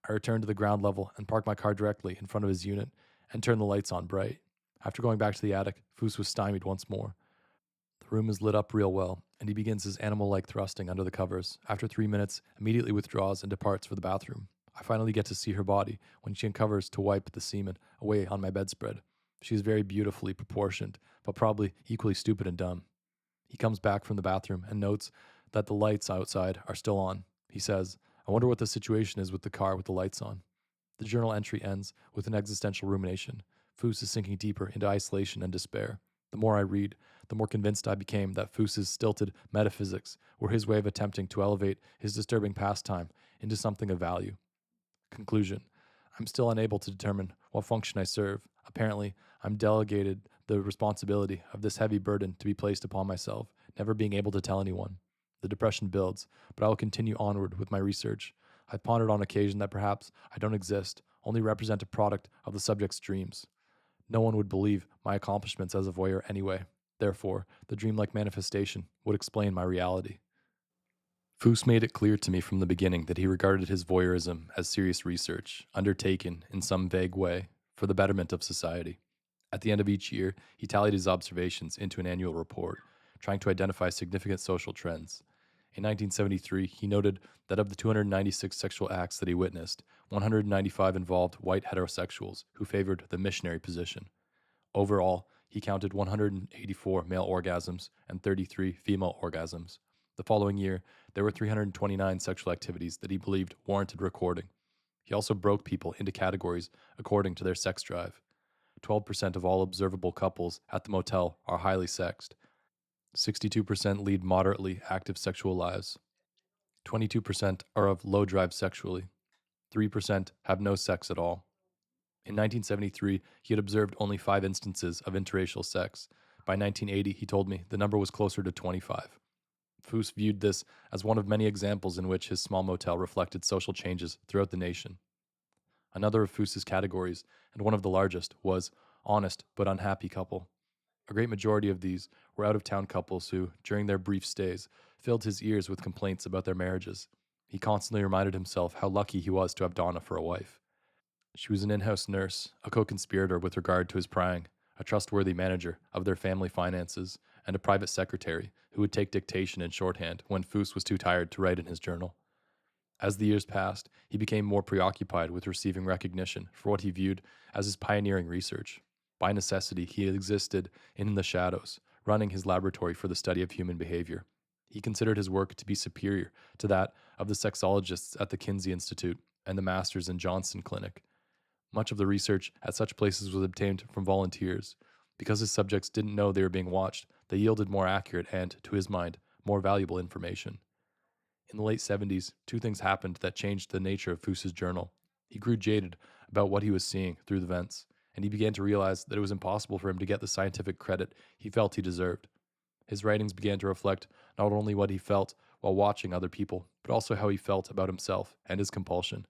I returned to the ground level and parked my car directly in front of his unit and turned the lights on bright. After going back to the attic, Fouse was stymied once more. The room is lit up real well, and he begins his animal-like thrusting under the covers. After 3 minutes, immediately withdraws and departs for the bathroom. I finally get to see her body when she uncovers to wipe the semen away on my bedspread. She is very beautifully proportioned, but probably equally stupid and dumb. He comes back from the bathroom and notes that the lights outside are still on. He says, "I wonder what the situation is with the car with the lights on." The journal entry ends with an existential rumination. Fouse is sinking deeper into isolation and despair. The more I read, the more convinced I became that Fouse's stilted metaphysics were his way of attempting to elevate his disturbing pastime into something of value. Conclusion: I'm still unable to determine what function I serve. Apparently, I'm delegated the responsibility of this heavy burden to be placed upon myself, never being able to tell anyone. The depression builds, but I will continue onward with my research. I've pondered on occasion that perhaps I don't exist, only represent a product of the subject's dreams. No one would believe my accomplishments as a voyeur anyway. Therefore, the dreamlike manifestation would explain my reality. Fouse made it clear to me from the beginning that he regarded his voyeurism as serious research, undertaken in some vague way for the betterment of society. At the end of each year, he tallied his observations into an annual report, trying to identify significant social trends. In 1973, he noted that of the 296 sexual acts that he witnessed, 195 involved white heterosexuals who favored the missionary position. Overall, he counted 184 male orgasms and 33 female orgasms. The following year, there were 329 sexual activities that he believed warranted recording. He also broke people into categories according to their sex drive. 12% of all observable couples at the motel are highly sexed. 62% lead moderately active sexual lives. 22% are of low drive sexually. 3% have no sex at all. In 1973, he had observed only 5 instances of interracial sex. By 1980, he told me the number was closer to 25. Fouse viewed this as one of many examples in which his small motel reflected social changes throughout the nation. Another of Fouse's categories, and one of the largest, was honest but unhappy couple. A great majority of these were out-of-town couples who, during their brief stays, filled his ears with complaints about their marriages. He constantly reminded himself how lucky he was to have Donna for a wife. She was an in-house nurse, a co-conspirator with regard to his prying, a trustworthy manager of their family finances, and a private secretary who would take dictation in shorthand when Fouse was too tired to write in his journal. As the years passed, he became more preoccupied with receiving recognition for what he viewed as his pioneering research. By necessity, he existed in the shadows, running his laboratory for the study of human behavior. He considered his work to be superior to that of the sexologists at the Kinsey Institute and the Masters and Johnson Clinic. Much of the research at such places was obtained from volunteers. Because his subjects didn't know they were being watched, they yielded more accurate and, to his mind, more valuable information. In the late 70s, 2 things happened that changed the nature of Fouse's journal. He grew jaded about what he was seeing through the vents, and he began to realize that it was impossible for him to get the scientific credit he felt he deserved. His writings began to reflect not only what he felt while watching other people, but also how he felt about himself and his compulsion,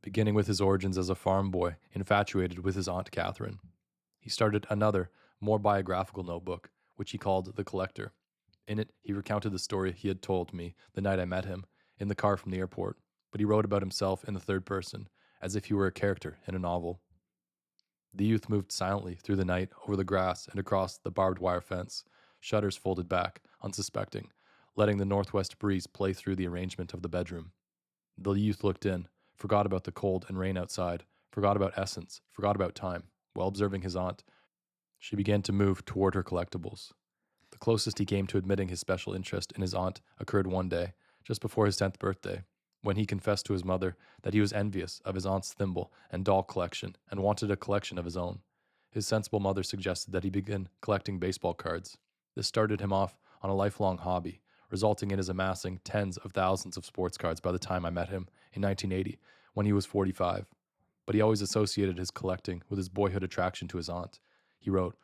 beginning with his origins as a farm boy infatuated with his Aunt Catherine. He started another, more biographical notebook, which he called The Collector. In it, he recounted the story he had told me the night I met him, in the car from the airport, but he wrote about himself in the third person, as if he were a character in a novel. The youth moved silently through the night over the grass and across the barbed wire fence, shutters folded back, unsuspecting, letting the northwest breeze play through the arrangement of the bedroom. The youth looked in, forgot about the cold and rain outside, forgot about essence, forgot about time. While observing his aunt, she began to move toward her collectibles. The closest he came to admitting his special interest in his aunt occurred one day, just before his 10th birthday, when he confessed to his mother that he was envious of his aunt's thimble and doll collection and wanted a collection of his own. His sensible mother suggested that he begin collecting baseball cards. This started him off on a lifelong hobby, resulting in his amassing tens of thousands of sports cards by the time I met him in 1980, when he was 45. But he always associated his collecting with his boyhood attraction to his aunt. He wrote,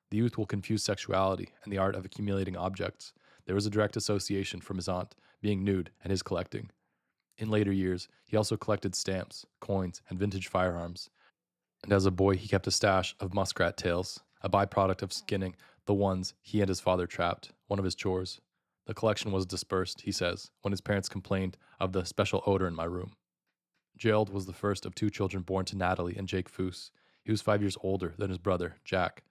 "The youth will confuse sexuality and the art of accumulating objects. There was a direct association from his aunt being nude and his collecting." In later years, he also collected stamps, coins, and vintage firearms. And as a boy, he kept a stash of muskrat tails, a byproduct of skinning the ones he and his father trapped, one of his chores. The collection was dispersed, he says, when his parents complained of the special odor in my room. Gerald was the first of 2 children born to Natalie and Jake Fouse. He was 5 years older than his brother, Jack.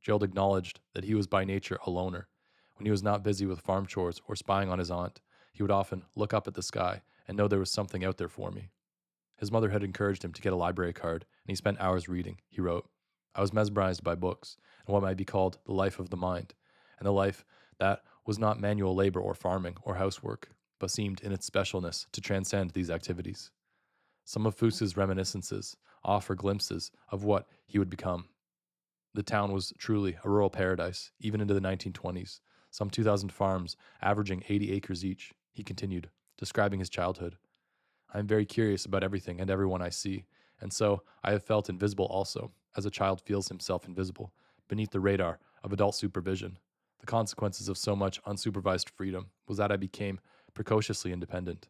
Gerald acknowledged that he was by nature a loner. When he was not busy with farm chores or spying on his aunt, he would often look up at the sky and know there was something out there for me. His mother had encouraged him to get a library card, and he spent hours reading. He wrote, "I was mesmerized by books and what might be called the life of the mind, and the life that was not manual labor or farming or housework, but seemed in its specialness to transcend these activities." Some of Fouse's reminiscences offer glimpses of what he would become. The town was truly a rural paradise, even into the 1920s. Some 2,000 farms, averaging 80 acres each, he continued, describing his childhood. I am very curious about everything and everyone I see, and so I have felt invisible also, as a child feels himself invisible, beneath the radar of adult supervision. The consequences of so much unsupervised freedom was that I became precociously independent.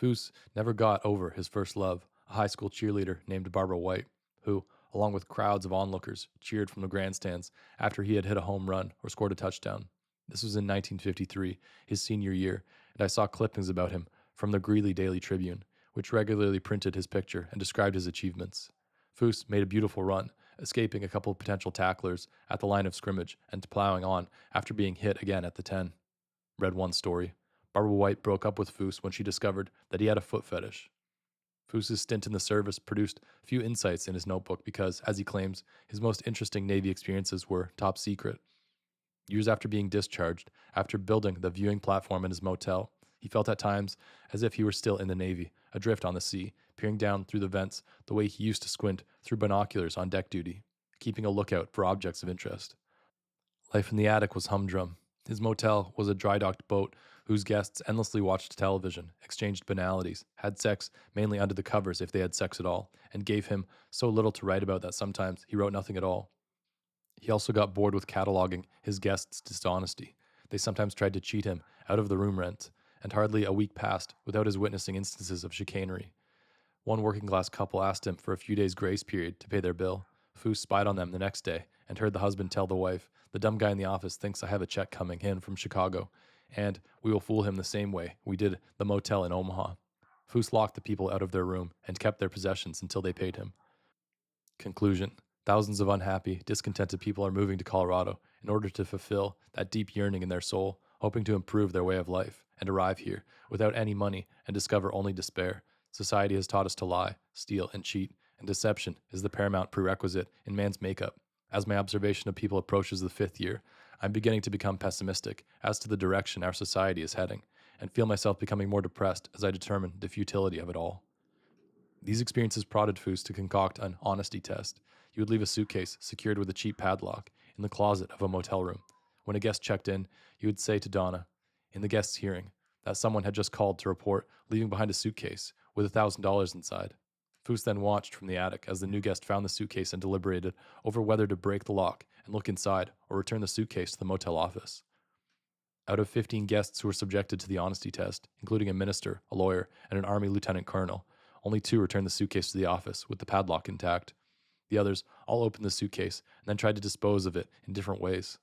Foose never got over his first love, a high school cheerleader named Barbara White, who, along with crowds of onlookers, cheered from the grandstands after he had hit a home run or scored a touchdown. This was in 1953, his senior year, and I saw clippings about him from the Greeley Daily Tribune, which regularly printed his picture and described his achievements. Foose made a beautiful run, escaping a couple of potential tacklers at the line of scrimmage and plowing on after being hit again at the 10. Read one story. Barbara White broke up with Foose when she discovered that he had a foot fetish. Foose's stint in the service produced few insights in his notebook because, as he claims, his most interesting Navy experiences were top secret. Years after being discharged, after building the viewing platform in his motel, he felt at times as if he were still in the Navy, adrift on the sea, peering down through the vents the way he used to squint through binoculars on deck duty, keeping a lookout for objects of interest. Life in the attic was humdrum. His motel was a dry docked boat whose guests endlessly watched television, exchanged banalities, had sex mainly under the covers if they had sex at all, and gave him so little to write about that sometimes he wrote nothing at all. He also got bored with cataloging his guests' dishonesty. They sometimes tried to cheat him out of the room rent, and hardly a week passed without his witnessing instances of chicanery. One working class couple asked him for a few days' grace period to pay their bill. Foose spied on them the next day and heard the husband tell the wife, "The dumb guy in the office thinks I have a check coming in from Chicago, and we will fool him the same way we did the motel in Omaha." Foose locked the people out of their room and kept their possessions until they paid him. Conclusion: thousands of unhappy, discontented people are moving to Colorado in order to fulfill that deep yearning in their soul, hoping to improve their way of life, and arrive here without any money and discover only despair. Society has taught us to lie, steal, and cheat, and deception is the paramount prerequisite in man's makeup. As my observation of people approaches the 5th year, I'm beginning to become pessimistic as to the direction our society is heading, and feel myself becoming more depressed as I determine the futility of it all. These experiences prodded Foose to concoct an honesty test. He would leave a suitcase secured with a cheap padlock in the closet of a motel room. When a guest checked in, he would say to Donna, in the guest's hearing, that someone had just called to report leaving behind a suitcase with $1,000 inside. Foose then watched from the attic as the new guest found the suitcase and deliberated over whether to break the lock and look inside or return the suitcase to the motel office. Out of 15 guests who were subjected to the honesty test, including a minister, a lawyer, and an Army lieutenant colonel, only 2 returned the suitcase to the office with the padlock intact. The others all opened the suitcase and then tried to dispose of it in different ways.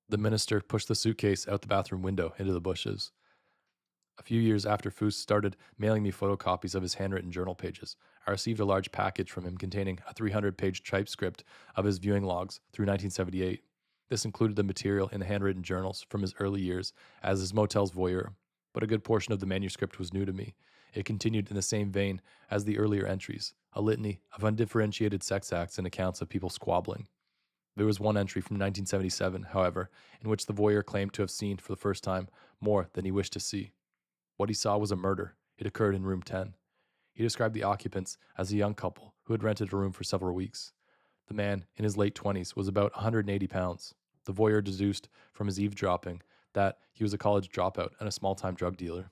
The minister pushed the suitcase out the bathroom window into the bushes. A few years after Foose started mailing me photocopies of his handwritten journal pages, I received a large package from him containing a 300-page typescript of his viewing logs through 1978. This included the material in the handwritten journals from his early years as his motel's voyeur, but a good portion of the manuscript was new to me. It continued in the same vein as the earlier entries, a litany of undifferentiated sex acts and accounts of people squabbling. There was one entry from 1977, however, in which the voyeur claimed to have seen for the first time more than he wished to see. What he saw was a murder. It occurred in room 10. He described the occupants as a young couple who had rented a room for several weeks. The man, in his late 20s, was about 180 pounds. The voyeur deduced from his eavesdropping that he was a college dropout and a small-time drug dealer.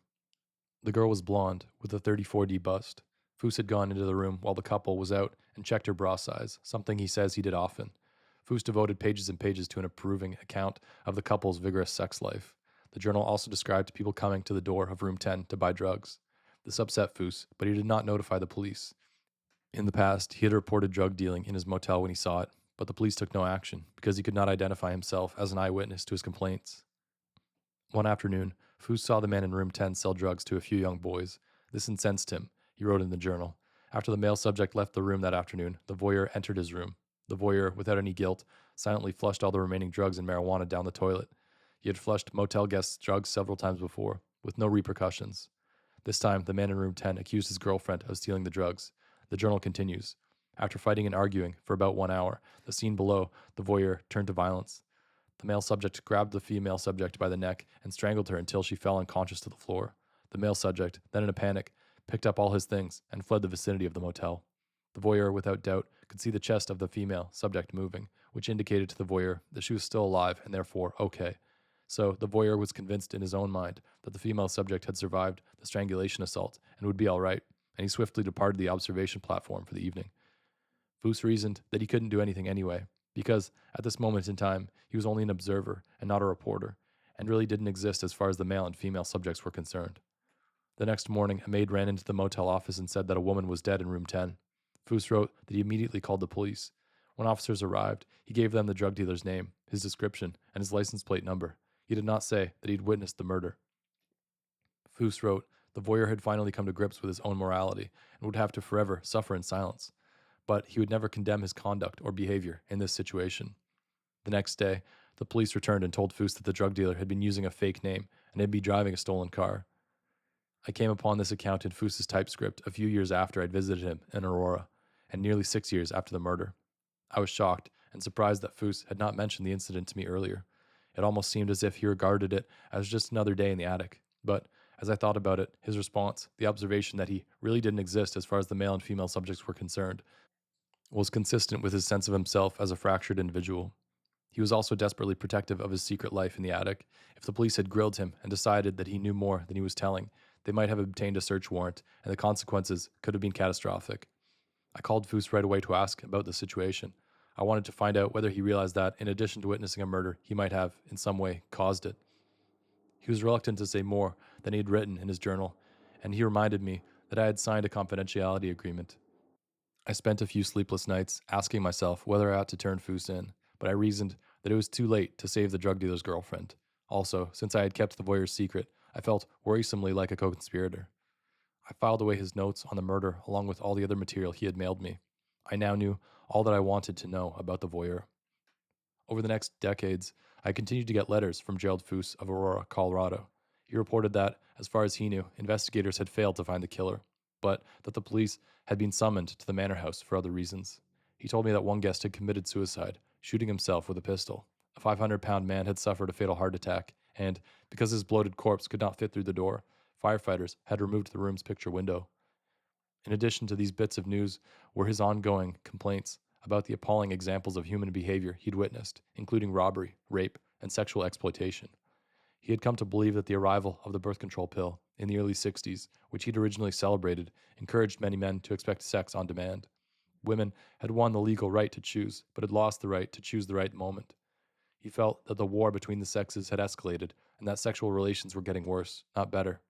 The girl was blonde, with a 34D bust. Foose had gone into the room while the couple was out and checked her bra size, something he says he did often. Foose devoted pages and pages to an approving account of the couple's vigorous sex life. The journal also described people coming to the door of room 10 to buy drugs. This upset Foose, but he did not notify the police. In the past, he had reported drug dealing in his motel when he saw it, but the police took no action because he could not identify himself as an eyewitness to his complaints. One afternoon, Foose saw the man in room 10 sell drugs to a few young boys. This incensed him, he wrote in the journal. After the male subject left the room that afternoon, the voyeur entered his room. The voyeur, without any guilt, silently flushed all the remaining drugs and marijuana down the toilet. He had flushed motel guests' drugs several times before, with no repercussions. This time, the man in room 10 accused his girlfriend of stealing the drugs. The journal continues. After fighting and arguing for about 1 hour, the scene below, the voyeur turned to violence. The male subject grabbed the female subject by the neck and strangled her until she fell unconscious to the floor. The male subject, then in a panic, picked up all his things and fled the vicinity of the motel. The voyeur, without doubt, could see the chest of the female subject moving, which indicated to the voyeur that she was still alive and therefore okay. So the voyeur was convinced in his own mind that the female subject had survived the strangulation assault and would be all right, and he swiftly departed the observation platform for the evening. Fouse reasoned that he couldn't do anything anyway, because at this moment in time, he was only an observer and not a reporter, and really didn't exist as far as the male and female subjects were concerned. The next morning, a maid ran into the motel office and said that a woman was dead in room 10. Fouse wrote that he immediately called the police. When officers arrived, he gave them the drug dealer's name, his description, and his license plate number. He did not say that he'd witnessed the murder. Fouse wrote the voyeur had finally come to grips with his own morality and would have to forever suffer in silence, but he would never condemn his conduct or behavior in this situation. The next day, the police returned and told Fouse that the drug dealer had been using a fake name and had been driving a stolen car. I came upon this account in Fouse's typescript a few years after I'd visited him in Aurora, and nearly 6 years after the murder. I was shocked and surprised that Fouse had not mentioned the incident to me earlier. It almost seemed as if he regarded it as just another day in the attic. But as I thought about it, his response, the observation that he really didn't exist as far as the male and female subjects were concerned, was consistent with his sense of himself as a fractured individual. He was also desperately protective of his secret life in the attic. If the police had grilled him and decided that he knew more than he was telling, they might have obtained a search warrant, and the consequences could have been catastrophic. I called Fouse right away to ask about the situation. I wanted to find out whether he realized that, in addition to witnessing a murder, he might have, in some way, caused it. He was reluctant to say more than he had written in his journal, and he reminded me that I had signed a confidentiality agreement. I spent a few sleepless nights asking myself whether I ought to turn Fouse in, but I reasoned that it was too late to save the drug dealer's girlfriend. Also, since I had kept the voyeur's secret, I felt worrisomely like a co-conspirator. I filed away his notes on the murder along with all the other material he had mailed me. I now knew all that I wanted to know about the voyeur. Over the next decades, I continued to get letters from Gerald Fouse of Aurora, Colorado. He reported that, as far as he knew, investigators had failed to find the killer, but that the police had been summoned to the manor house for other reasons. He told me that one guest had committed suicide, shooting himself with a pistol. A 500-pound man had suffered a fatal heart attack, and, because his bloated corpse could not fit through the door, firefighters had removed the room's picture window. In addition to these bits of news were his ongoing complaints about the appalling examples of human behavior he'd witnessed, including robbery, rape, and sexual exploitation. He had come to believe that the arrival of the birth control pill in the early 60s, which he'd originally celebrated, encouraged many men to expect sex on demand. Women had won the legal right to choose, but had lost the right to choose the right moment. He felt that the war between the sexes had escalated and that sexual relations were getting worse, not better.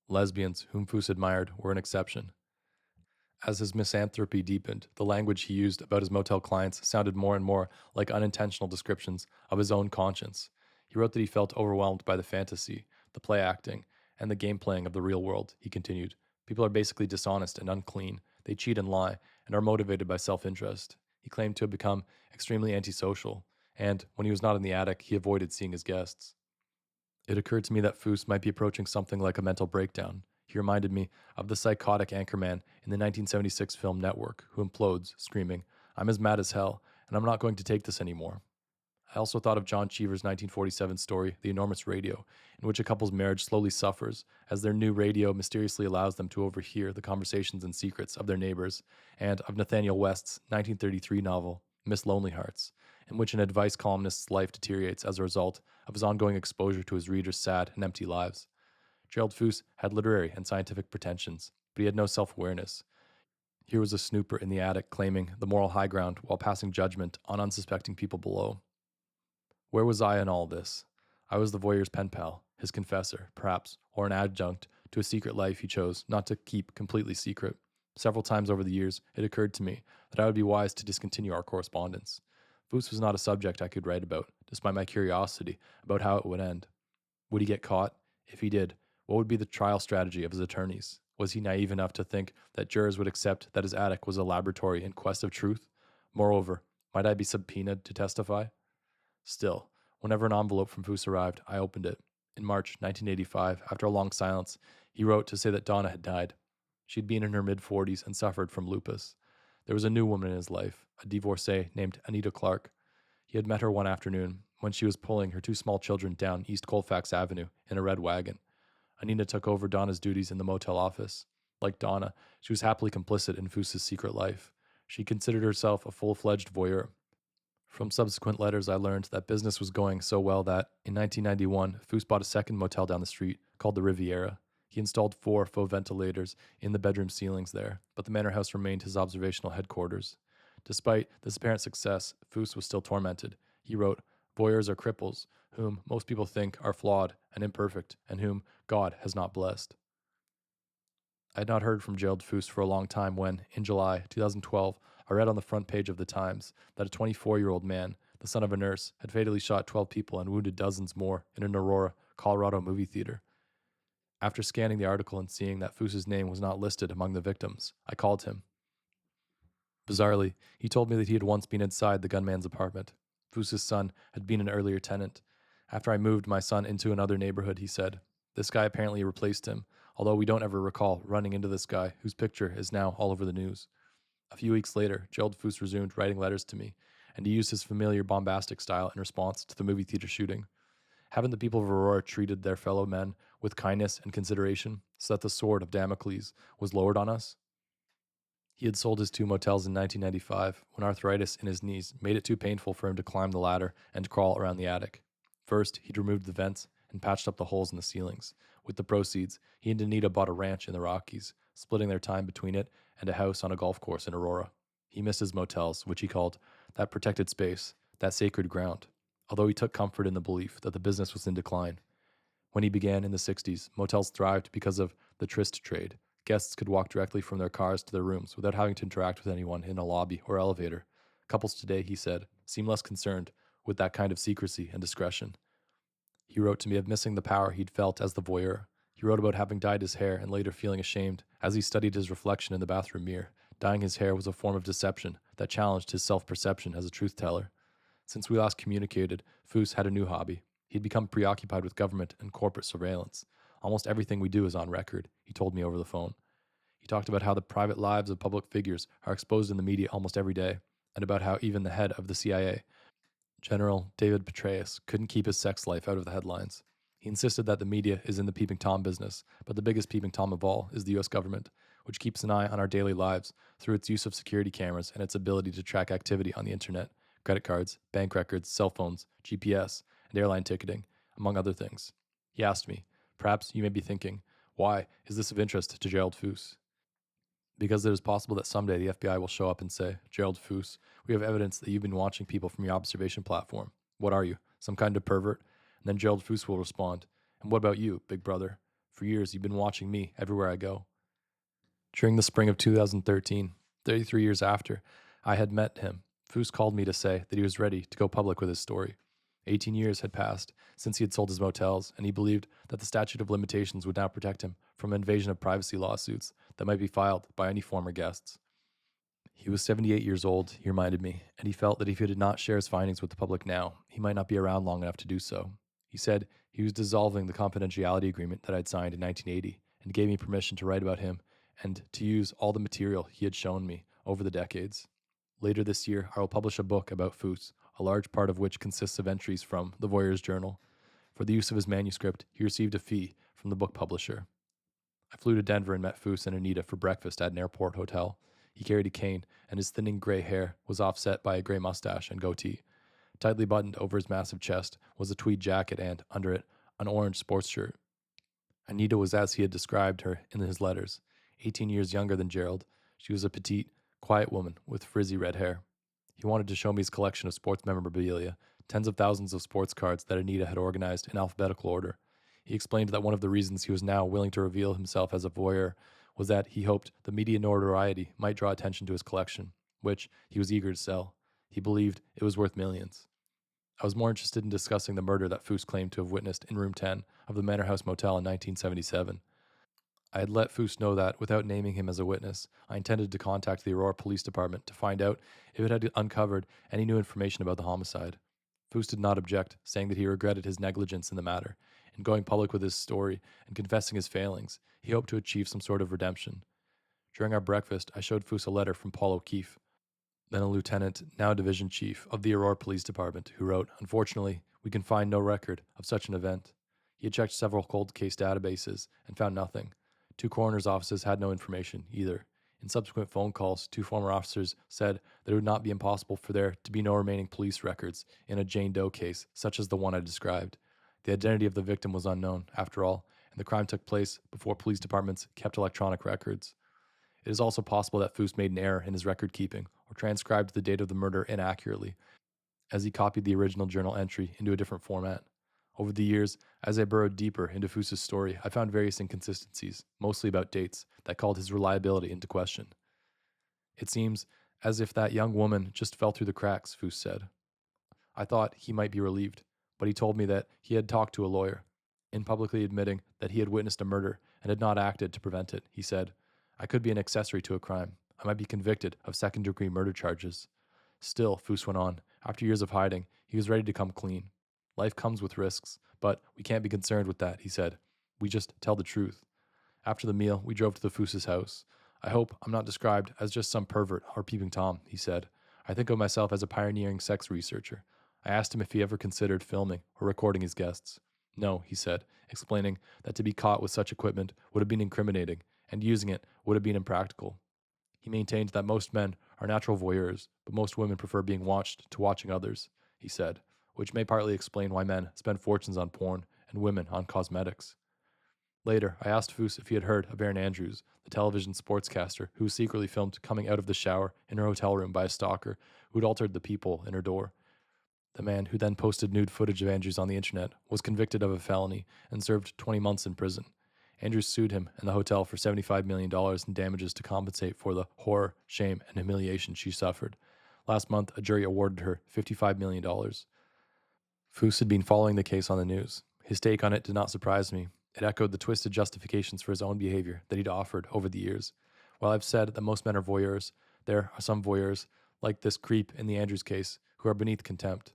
Lesbians, whom Fouse admired, were an exception. As his misanthropy deepened, the language he used about his motel clients sounded more and more like unintentional descriptions of his own conscience. He wrote that he felt overwhelmed by the fantasy, the play acting, and the game playing of the real world. He continued, people are basically dishonest and unclean. They cheat and lie, and are motivated by self-interest. He claimed to have become extremely antisocial, and when he was not in the attic, he avoided seeing his guests. It occurred to me that Fouse might be approaching something like a mental breakdown. He reminded me of the psychotic anchorman in the 1976 film Network, who implodes, screaming, "I'm as mad as hell, and I'm not going to take this anymore." I also thought of John Cheever's 1947 story, The Enormous Radio, in which a couple's marriage slowly suffers as their new radio mysteriously allows them to overhear the conversations and secrets of their neighbors, and of Nathaniel West's 1933 novel, Miss Lonely Hearts, in which an advice columnist's life deteriorates as a result of his ongoing exposure to his readers' sad and empty lives. Gerald Fouse had literary and scientific pretensions, but he had no self-awareness. Here was a snooper in the attic claiming the moral high ground while passing judgment on unsuspecting people below. Where was I in all this? I was the voyeur's pen pal, his confessor, perhaps, or an adjunct to a secret life he chose not to keep completely secret. Several times over the years, it occurred to me that I would be wise to discontinue our correspondence. Fouse was not a subject I could write about, despite my curiosity about how it would end. Would he get caught? If he did, what would be the trial strategy of his attorneys? Was he naive enough to think that jurors would accept that his attic was a laboratory in quest of truth? Moreover, might I be subpoenaed to testify? Still, whenever an envelope from Fouse arrived, I opened it. In March 1985, after a long silence, he wrote to say that Donna had died. She'd been in her mid-40s and suffered from lupus. There was a new woman in his life, a divorcee named Anita Clark. He had met her one afternoon when she was pulling her two small children down East Colfax Avenue in a red wagon. Anita took over Donna's duties in the motel office. Like Donna, she was happily complicit in Fouse's secret life. She considered herself a full-fledged voyeur. From subsequent letters, I learned that business was going so well that, in 1991, Fouse bought a second motel down the street called the Riviera. He installed 4 faux ventilators in the bedroom ceilings there, but the manor house remained his observational headquarters. Despite this apparent success, Fouse was still tormented. He wrote, "Voyeurs are cripples, whom most people think are flawed and imperfect, and whom God has not blessed." I had not heard from Gerald Fouse for a long time when, in July 2012, I read on the front page of the Times that a 24-year-old man, the son of a nurse, had fatally shot 12 people and wounded dozens more in an Aurora, Colorado movie theater. After scanning the article and seeing that Fouse's name was not listed among the victims, I called him. Bizarrely, he told me that he had once been inside the gunman's apartment. Fouse's son had been an earlier tenant. After I moved my son into another neighborhood, he said, "This guy apparently replaced him, although we don't ever recall running into this guy whose picture is now all over the news." A few weeks later, Gerald Fouse resumed writing letters to me, and he used his familiar bombastic style in response to the movie theater shooting. Haven't the people of Aurora treated their fellow men with kindness and consideration so that the sword of Damocles was lowered on us? He had sold his 2 motels in 1995 when arthritis in his knees made it too painful for him to climb the ladder and crawl around the attic. First, he'd removed the vents and patched up the holes in the ceilings. With the proceeds, he and Anita bought a ranch in the Rockies, splitting their time between it and a house on a golf course in Aurora. He missed his motels, which he called that protected space, that sacred ground, although he took comfort in the belief that the business was in decline. When he began in the 60s, motels thrived because of the tryst trade. Guests could walk directly from their cars to their rooms without having to interact with anyone in a lobby or elevator. Couples today, he said, seem less concerned with that kind of secrecy and discretion. He wrote to me of missing the power he'd felt as the voyeur. He wrote about having dyed his hair and later feeling ashamed as he studied his reflection in the bathroom mirror. Dyeing his hair was a form of deception that challenged his self-perception as a truth-teller. Since we last communicated, Fouse had a new hobby. He'd become preoccupied with government and corporate surveillance. Almost everything we do is on record, he told me over the phone. He talked about how the private lives of public figures are exposed in the media almost every day, and about how even the head of the CIA, General David Petraeus, couldn't keep his sex life out of the headlines. He insisted that the media is in the peeping Tom business, but the biggest peeping Tom of all is the US government, which keeps an eye on our daily lives through its use of security cameras and its ability to track activity on the internet, credit cards, bank records, cell phones, GPS, and airline ticketing, among other things. He asked me, perhaps you may be thinking, why is this of interest to Gerald Fouse? Because it is possible that someday the FBI will show up and say, "Gerald Fouse, we have evidence that you've been watching people from your observation platform. What are you, some kind of pervert?" And then Gerald Fouse will respond, "And what about you, big brother? For years you've been watching me everywhere I go." During the spring of 2013, 33 years after I had met him, Fouse called me to say that he was ready to go public with his story. 18 years had passed since he had sold his motels, and he believed that the statute of limitations would now protect him from invasion of privacy lawsuits that might be filed by any former guests. He was 78 years old, he reminded me, and he felt that if he did not share his findings with the public now, he might not be around long enough to do so. He said he was dissolving the confidentiality agreement that I'd signed in 1980 and gave me permission to write about him and to use all the material he had shown me over the decades. Later this year, I will publish a book about Fouse, a large part of which consists of entries from the Voyeur's journal. For the use of his manuscript, he received a fee from the book publisher. I flew to Denver and met Fouse and Anita for breakfast at an airport hotel. He carried a cane, and his thinning gray hair was offset by a gray mustache and goatee. Tightly buttoned over his massive chest was a tweed jacket and, under it, an orange sports shirt. Anita was as he had described her in his letters, 18 years younger than Gerald. She was a petite, quiet woman with frizzy red hair. He wanted to show me his collection of sports memorabilia, tens of thousands of sports cards that Anita had organized in alphabetical order. He explained that one of the reasons he was now willing to reveal himself as a voyeur was that he hoped the media notoriety might draw attention to his collection, which he was eager to sell. He believed it was worth millions. I was more interested in discussing the murder that Fouse claimed to have witnessed in room 10 of the Manor House Motel in 1977. I had let Fouse know that, without naming him as a witness, I intended to contact the Aurora Police Department to find out if it had uncovered any new information about the homicide. Fouse did not object, saying that he regretted his negligence in the matter. In going public with his story and confessing his failings, he hoped to achieve some sort of redemption. During our breakfast, I showed Fouse a letter from Paul O'Keefe, then a lieutenant, now division chief, of the Aurora Police Department, who wrote, "Unfortunately, we can find no record of such an event." He had checked several cold case databases and found nothing. Two coroner's offices had no information either. In subsequent phone calls, two former officers said that it would not be impossible for there to be no remaining police records in a Jane Doe case, such as the one I described. The identity of the victim was unknown, after all, and the crime took place before police departments kept electronic records. It is also possible that Fouse made an error in his record keeping or transcribed the date of the murder inaccurately, as he copied the original journal entry into a different format. Over the years, as I burrowed deeper into Fouse's story, I found various inconsistencies, mostly about dates, that called his reliability into question. It seems as if that young woman just fell through the cracks, Fouse said. I thought he might be relieved, but he told me that he had talked to a lawyer. In publicly admitting that he had witnessed a murder and had not acted to prevent it, he said, I could be an accessory to a crime. I might be convicted of second-degree murder charges. Still, Fouse went on, after years of hiding, he was ready to come clean. Life comes with risks, but we can't be concerned with that, he said. We just tell the truth. After the meal, we drove to the Fouse's house. I hope I'm not described as just some pervert or peeping Tom, he said. I think of myself as a pioneering sex researcher. I asked him if he ever considered filming or recording his guests. No, he said, explaining that to be caught with such equipment would have been incriminating, and using it would have been impractical. He maintained that most men are natural voyeurs, but most women prefer being watched to watching others, he said, which may partly explain why men spend fortunes on porn and women on cosmetics. Later, I asked Fouse if he had heard of Erin Andrews, the television sportscaster who was secretly filmed coming out of the shower in her hotel room by a stalker who'd altered the people in her door. The man, who then posted nude footage of Andrews on the internet, was convicted of a felony and served 20 months in prison. Andrews sued him and the hotel for $75 million in damages to compensate for the horror, shame, and humiliation she suffered. Last month, a jury awarded her $55 million. Fouse had been following the case on the news. His take on it did not surprise me. It echoed the twisted justifications for his own behavior that he'd offered over the years. While I've said that most men are voyeurs, there are some voyeurs, like this creep in the Andrews case, who are beneath contempt.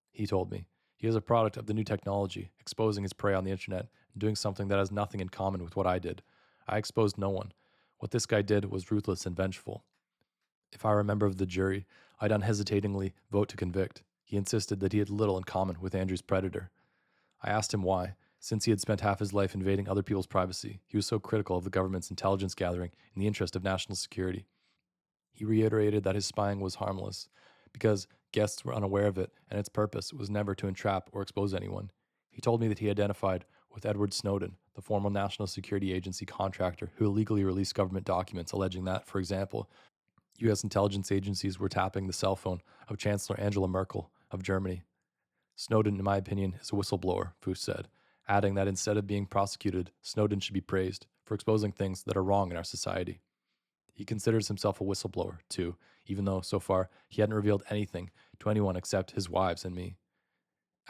He told me. He is a product of the new technology, exposing his prey on the internet and doing something that has nothing in common with what I did. I exposed no one. What this guy did was ruthless and vengeful. If I were a member of the jury, I'd unhesitatingly vote to convict. He insisted that he had little in common with Andrew's predator. I asked him why. Since he had spent half his life invading other people's privacy, he was so critical of the government's intelligence gathering in the interest of national security. He reiterated that his spying was harmless, because guests were unaware of it, and its purpose was never to entrap or expose anyone. He told me that he identified with Edward Snowden, the former National Security Agency contractor who illegally released government documents alleging that, for example, U.S. intelligence agencies were tapping the cell phone of Chancellor Angela Merkel of Germany. Snowden, in my opinion, is a whistleblower, Fouse said, adding that instead of being prosecuted, Snowden should be praised for exposing things that are wrong in our society. He considers himself a whistleblower, too, even though, so far, he hadn't revealed anything to anyone except his wives and me.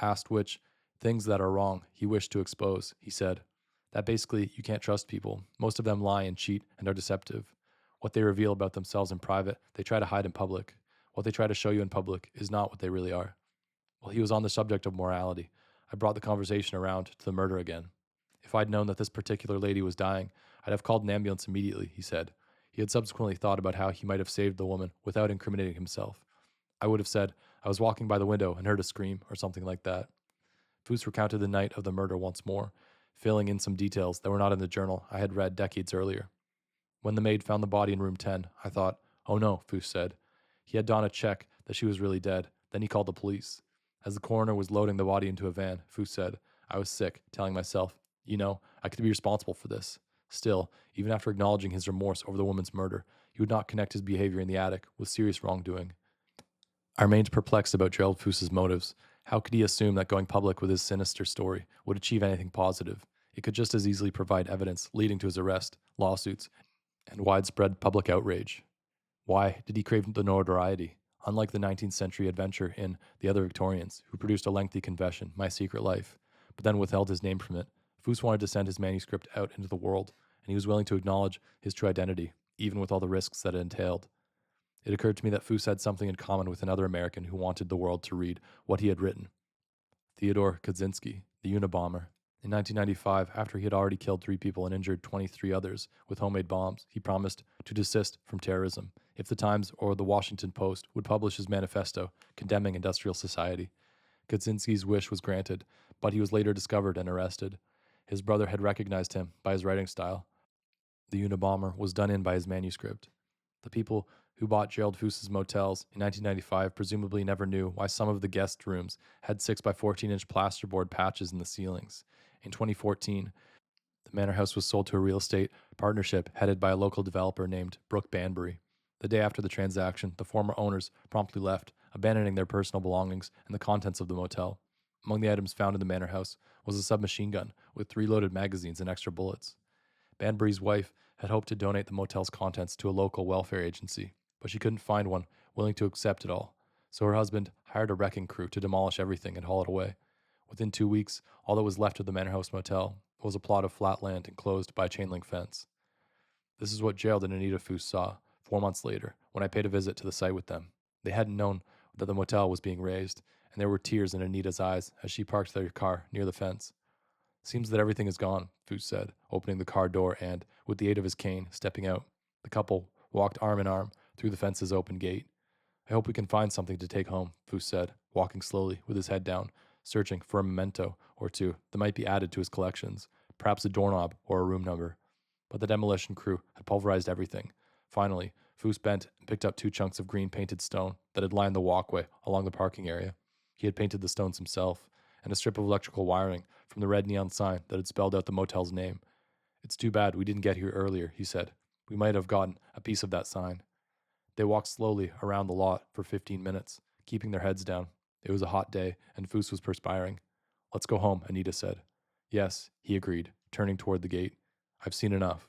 Asked which things that are wrong he wished to expose, he said that basically you can't trust people. Most of them lie and cheat and are deceptive. What they reveal about themselves in private, they try to hide in public. What they try to show you in public is not what they really are. While he was on the subject of morality, I brought the conversation around to the murder again. If I'd known that this particular lady was dying, I'd have called an ambulance immediately, he said. He had subsequently thought about how he might have saved the woman without incriminating himself. I would have said, I was walking by the window and heard a scream, or something like that. Fouse recounted the night of the murder once more, filling in some details that were not in the journal I had read decades earlier. When the maid found the body in room 10, I thought, oh no, Fouse said. He had done a check that she was really dead. Then he called the police. As the coroner was loading the body into a van, Fouse said, I was sick, telling myself, I could be responsible for this. Still, even after acknowledging his remorse over the woman's murder, he would not connect his behavior in the attic with serious wrongdoing. I remained perplexed about Gerald Fouse's motives. How could he assume that going public with his sinister story would achieve anything positive? It could just as easily provide evidence leading to his arrest, lawsuits, and widespread public outrage. Why did he crave the notoriety? Unlike the 19th century adventurer in The Other Victorians, who produced a lengthy confession, My Secret Life, but then withheld his name from it, Fouse wanted to send his manuscript out into the world, and he was willing to acknowledge his true identity, even with all the risks that it entailed. It occurred to me that Fouse had something in common with another American who wanted the world to read what he had written. Theodore Kaczynski, the Unabomber. In 1995, after he had already killed 3 people and injured 23 others with homemade bombs, he promised to desist from terrorism if the Times or the Washington Post would publish his manifesto condemning industrial society. Kaczynski's wish was granted, but he was later discovered and arrested. His brother had recognized him by his writing style. The Unabomber was done in by his manuscript. The people who bought Gerald Fouse's motels in 1995 presumably never knew why some of the guest rooms had 6 by 14-inch plasterboard patches in the ceilings. In 2014, the manor house was sold to a real estate partnership headed by a local developer named Brooke Banbury. The day after the transaction, the former owners promptly left, abandoning their personal belongings and the contents of the motel. Among the items found in the manor house was a submachine gun with 3 loaded magazines and extra bullets. Banbury's wife had hoped to donate the motel's contents to a local welfare agency, but she couldn't find one willing to accept it all. So her husband hired a wrecking crew to demolish everything and haul it away. Within 2 weeks, all that was left of the Manor House Motel was a plot of flat land enclosed by a chain link fence. This is what Gerald and Anita Foose saw 4 months later when I paid a visit to the site with them. They hadn't known that the motel was being razed, and there were tears in Anita's eyes as she parked their car near the fence. Seems that everything is gone, Foose said, opening the car door and, with the aid of his cane, stepping out. The couple walked arm in arm through the fence's open gate. I hope we can find something to take home, Foose said, walking slowly with his head down, searching for a memento or two that might be added to his collections, perhaps a doorknob or a room number. But the demolition crew had pulverized everything. Finally, Foose bent and picked up 2 chunks of green painted stone that had lined the walkway along the parking area. He had painted the stones himself, and a strip of electrical wiring from the red neon sign that had spelled out the motel's name. It's too bad we didn't get here earlier, he said. We might have gotten a piece of that sign. They walked slowly around the lot for 15 minutes, keeping their heads down. It was a hot day, and Foose was perspiring. Let's go home, Anita said. Yes, he agreed, turning toward the gate. I've seen enough.